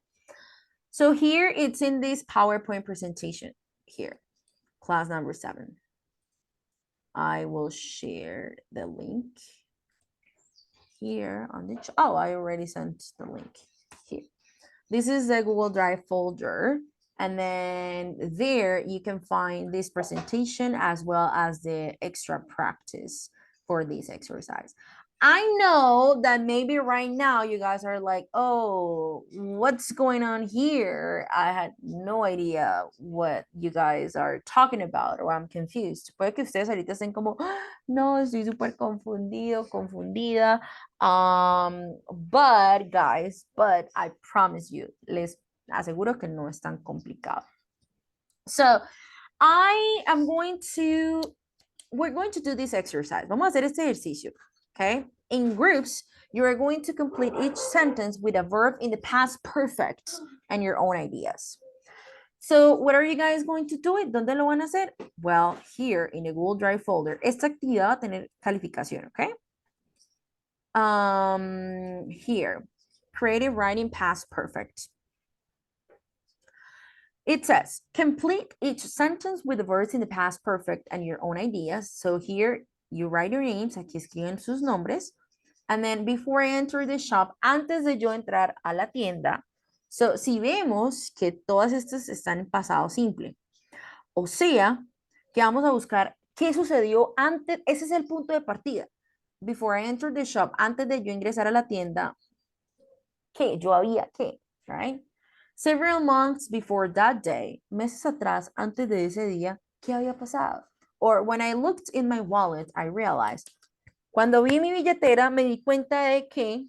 So here it's in this PowerPoint presentation here, class number 7. I will share the link here on the, oh, I already sent the link here. This is the Google Drive folder. And then there you can find this presentation as well as the extra practice for this exercise. I know that maybe right now you guys are like, oh, what's going on here? I had no idea what you guys are talking about, or I'm confused. Puede que ustedes ahorita estén como, no, estoy súper confundido, confundida. But guys, I promise you, les aseguro que no es tan complicado. So, we're going to do this exercise. Vamos a hacer este ejercicio, okay? In groups, you are going to complete each sentence with a verb in the past perfect and your own ideas. So, what are you guys going to do it? ¿Dónde lo van a hacer? Well, here in the Google Drive folder. Esta actividad va a tener calificación, okay? Here, creative writing past perfect. It says, complete each sentence with the verbs in the past perfect and your own ideas. So here you write your names, aquí escriben sus nombres. And then before I enter the shop, antes de yo entrar a la tienda, so si vemos que todas estas están en pasado simple, o sea, que vamos a buscar ¿Qué sucedió antes? Ese es el punto de partida. Before I entered the shop, antes de yo ingresar a la tienda, ¿qué? Yo había qué, right? Several months before that day, meses atrás, antes de ese día, ¿qué había pasado? Or when I looked in my wallet, I realized. Cuando vi mi billetera, me di cuenta de que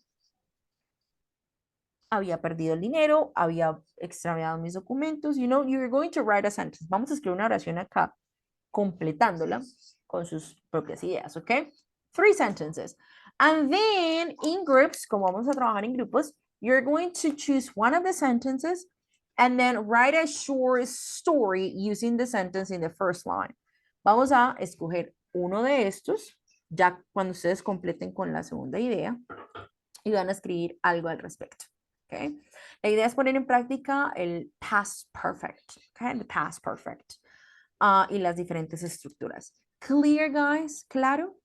había perdido el dinero, había extraviado mis documentos. You know, you're going to write a sentence. Vamos a escribir una oración acá, completándola con sus propias ideas, ¿ok? 3 sentences. And then in groups, como vamos a trabajar en grupos, you're going to choose one of the sentences and then write a short story using the sentence in the first line. Vamos a escoger uno de estos, ya cuando ustedes completen con la segunda idea, y van a escribir algo al respecto. Okay. La idea es poner en práctica el past perfect, okay? The past perfect. Y las diferentes estructuras. Clear, guys? ¿Claro?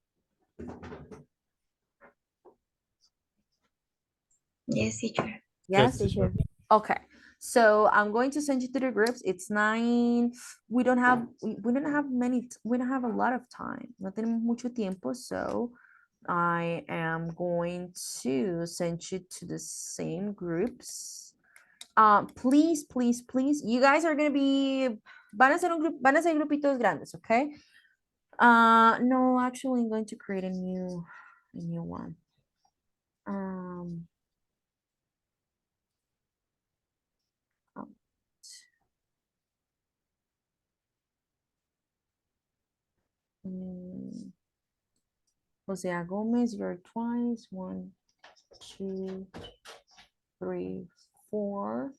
Yes, teacher. Yes? Yes, teacher. Okay. So I'm going to send you to the groups. It's 9. We don't have we don't have a lot of time. No tenemos mucho tiempo, so I am going to send you to the same groups. Please, please, please. You guys are going to be van a ser grupitos grandes, okay? No, actually I'm going to create a new one. José Gomez, you're twice. 1, 2, 3, 4.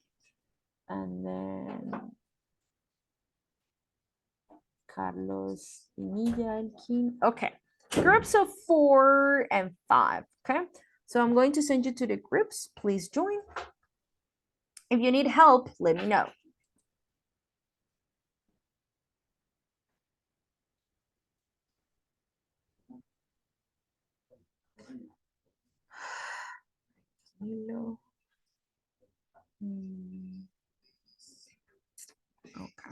And then Carlos Pinilla Elkin. Okay. Groups of 4 and 5. Okay. So I'm going to send you to the groups. Please join. If you need help, let me know. Okay.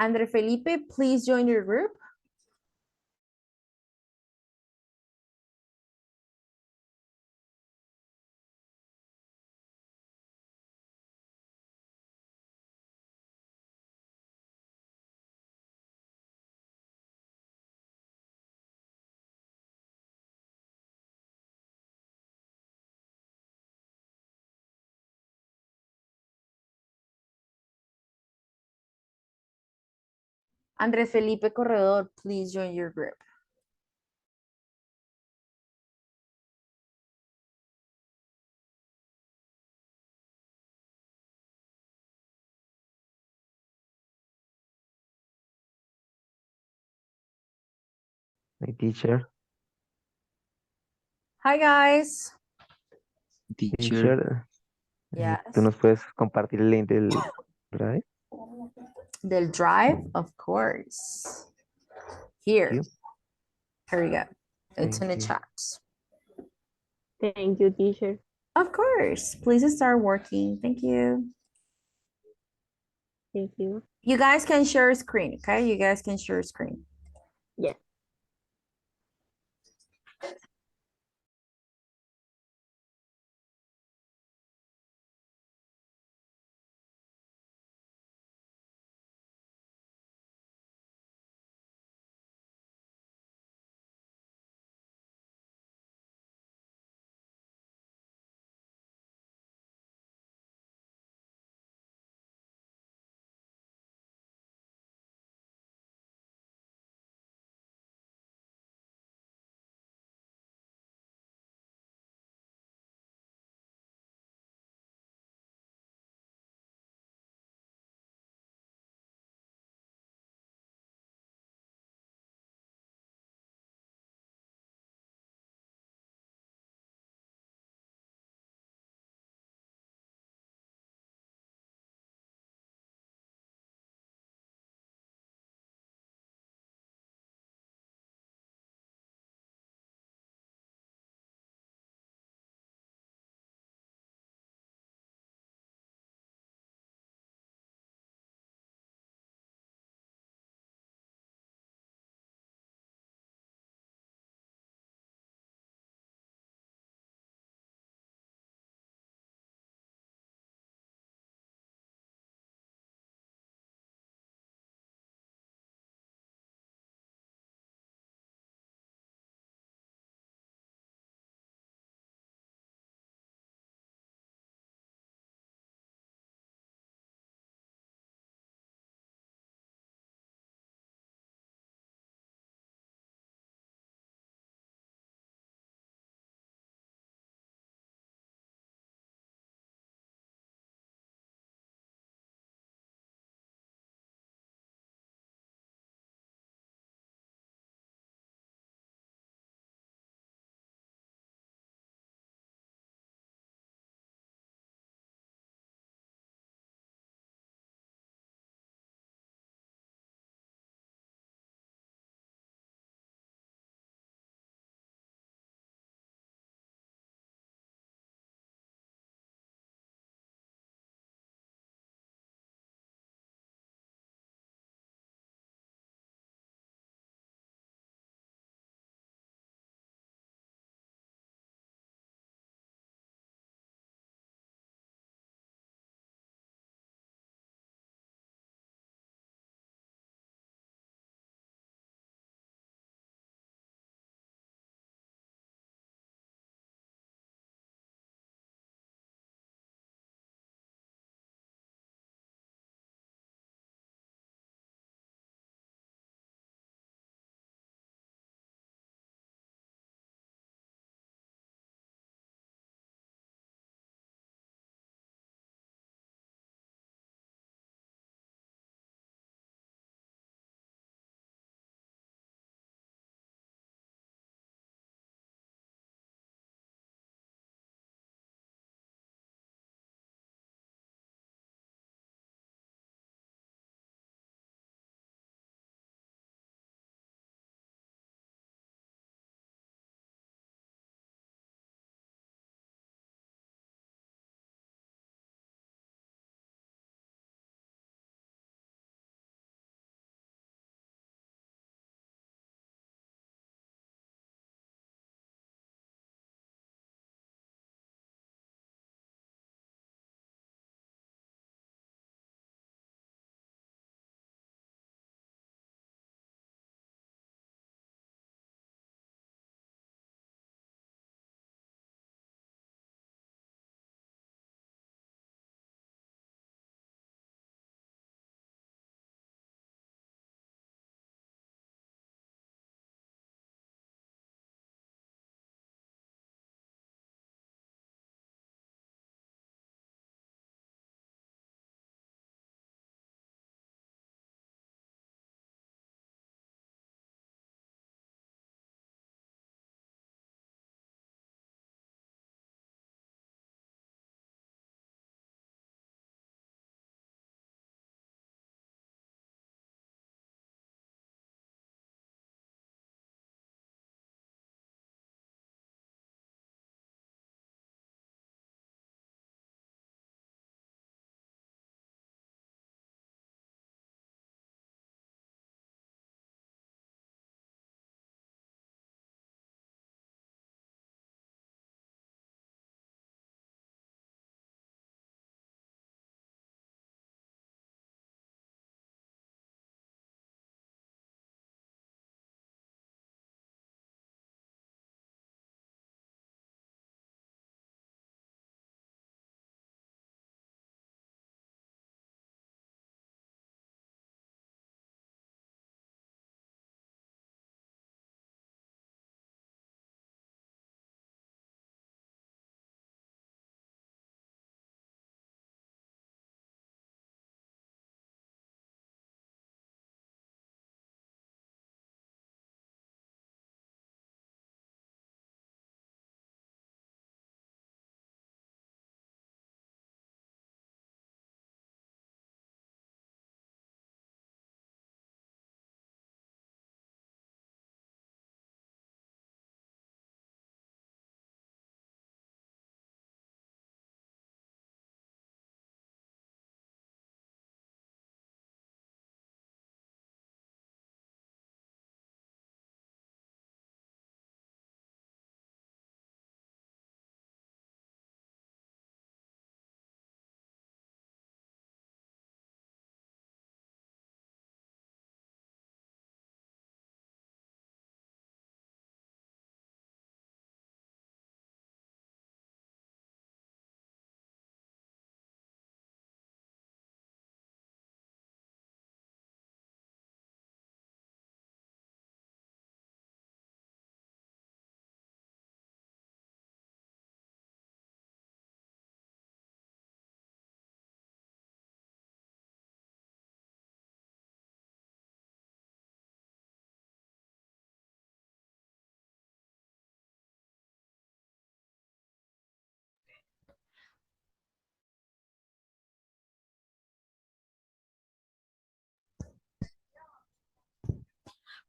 Andre Felipe, please join your group. Andrés Felipe Corredor, please join your group. My teacher. Hi, guys. Teacher, Yes. ¿tú nos puedes compartir el link del Drive? Del Drive, of course. Here. You? Here we go. It's Thank in the you. chat. Thank you, teacher. Of course. Please start working. Thank you. Thank you. You guys can share screen, okay? You guys can share screen. Yes.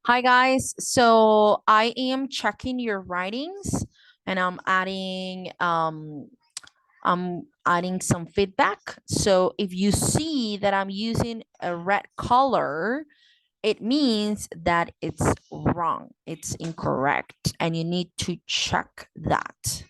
Hi guys, so I am checking your writings and I'm adding some feedback. So if you see that I'm using a red color, it means that it's wrong. It's incorrect and you need to check that.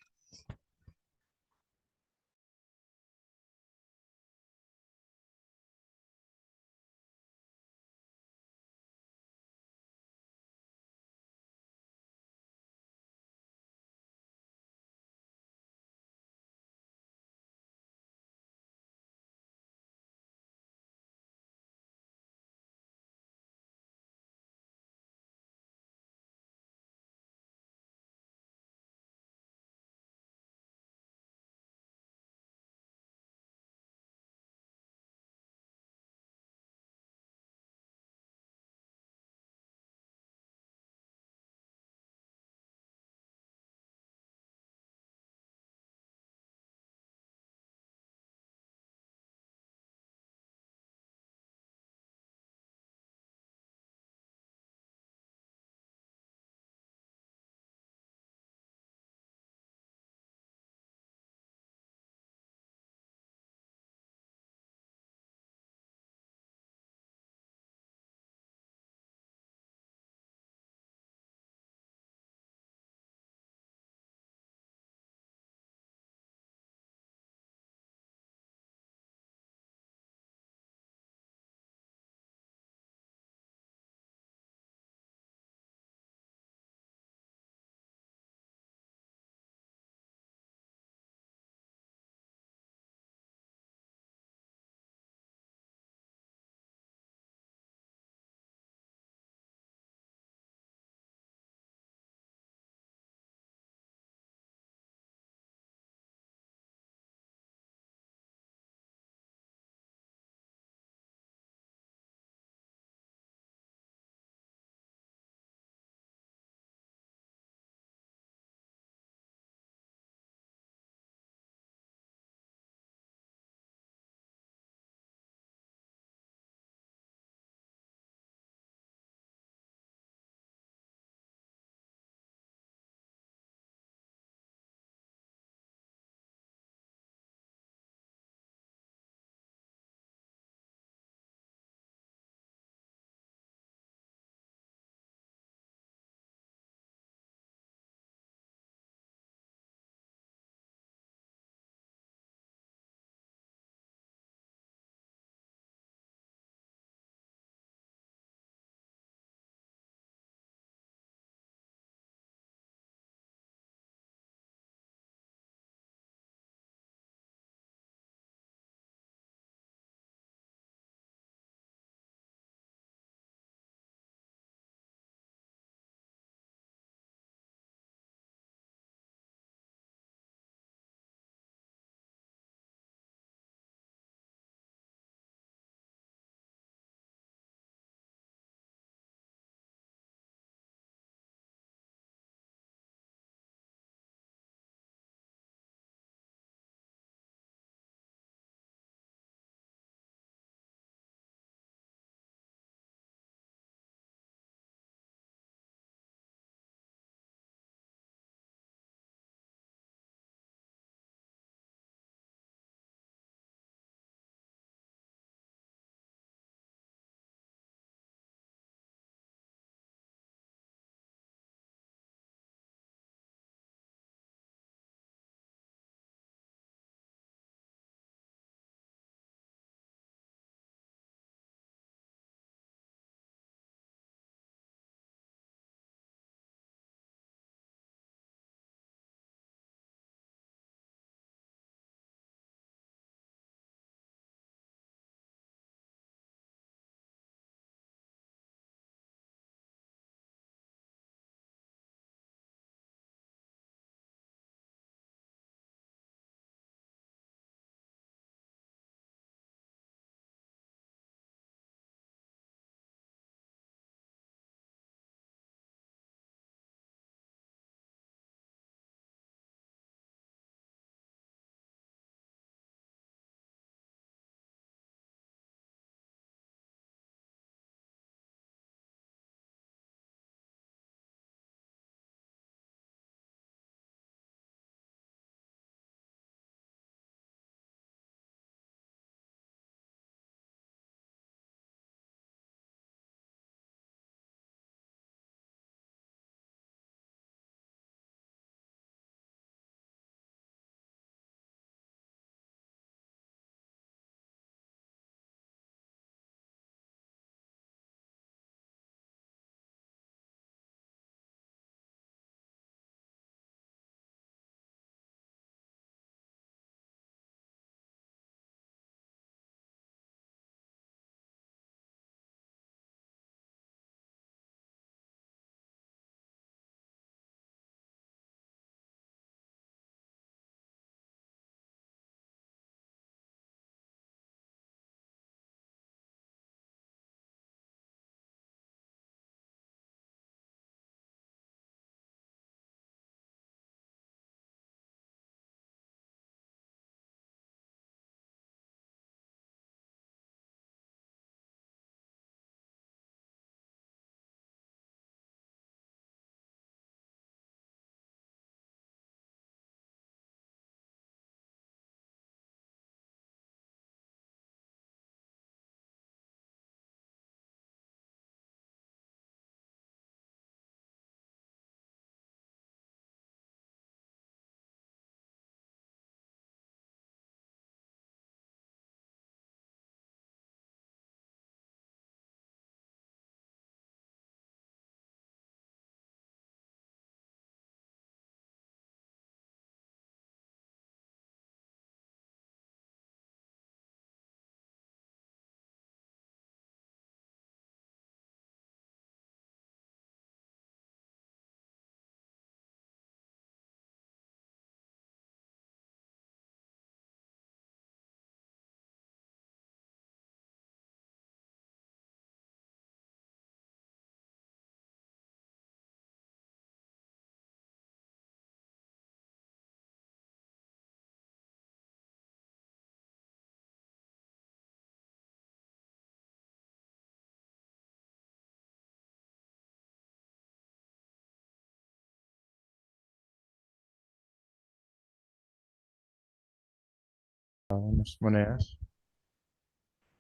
Unas monedas.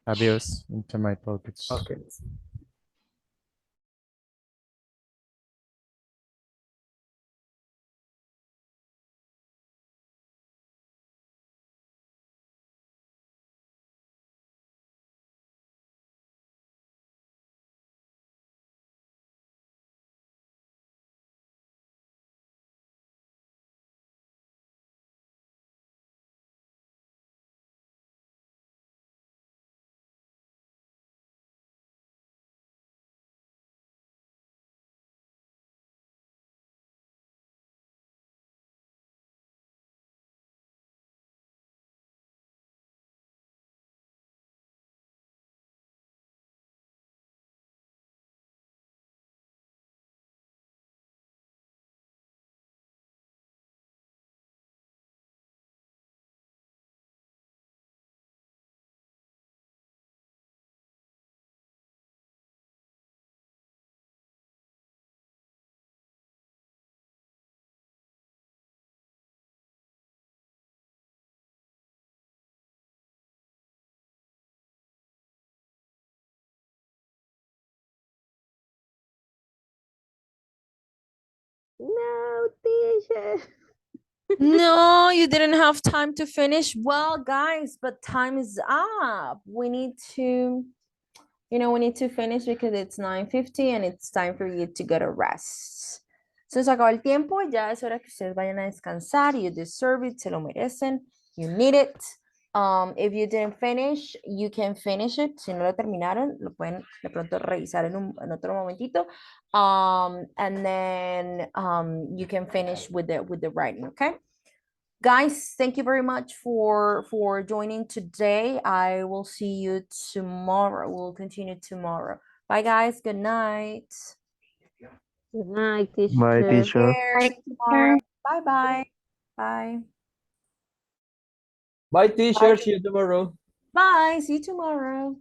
Adiós, into my pockets. Okay. No, teacher. No, you didn't have time to finish. Well, guys, but time is up. We need to, we need to finish because it's 9:50 and it's time for you to go to rest. Se nos acabó el tiempo, ya es hora que ustedes vayan a descansar. You deserve it, se lo merecen. You need it. If you didn't finish, you can finish it. Si no lo terminaron, lo pueden de pronto revisar en otro momentito. And then you can finish with the writing, okay? Guys, thank you very much for joining today. I will see you tomorrow. We'll continue tomorrow. Bye, guys. Good night. Good night, Bye, teacher. teacher. See you tomorrow. Bye-bye. Bye. Bye, teacher. See you tomorrow. Bye. See you tomorrow.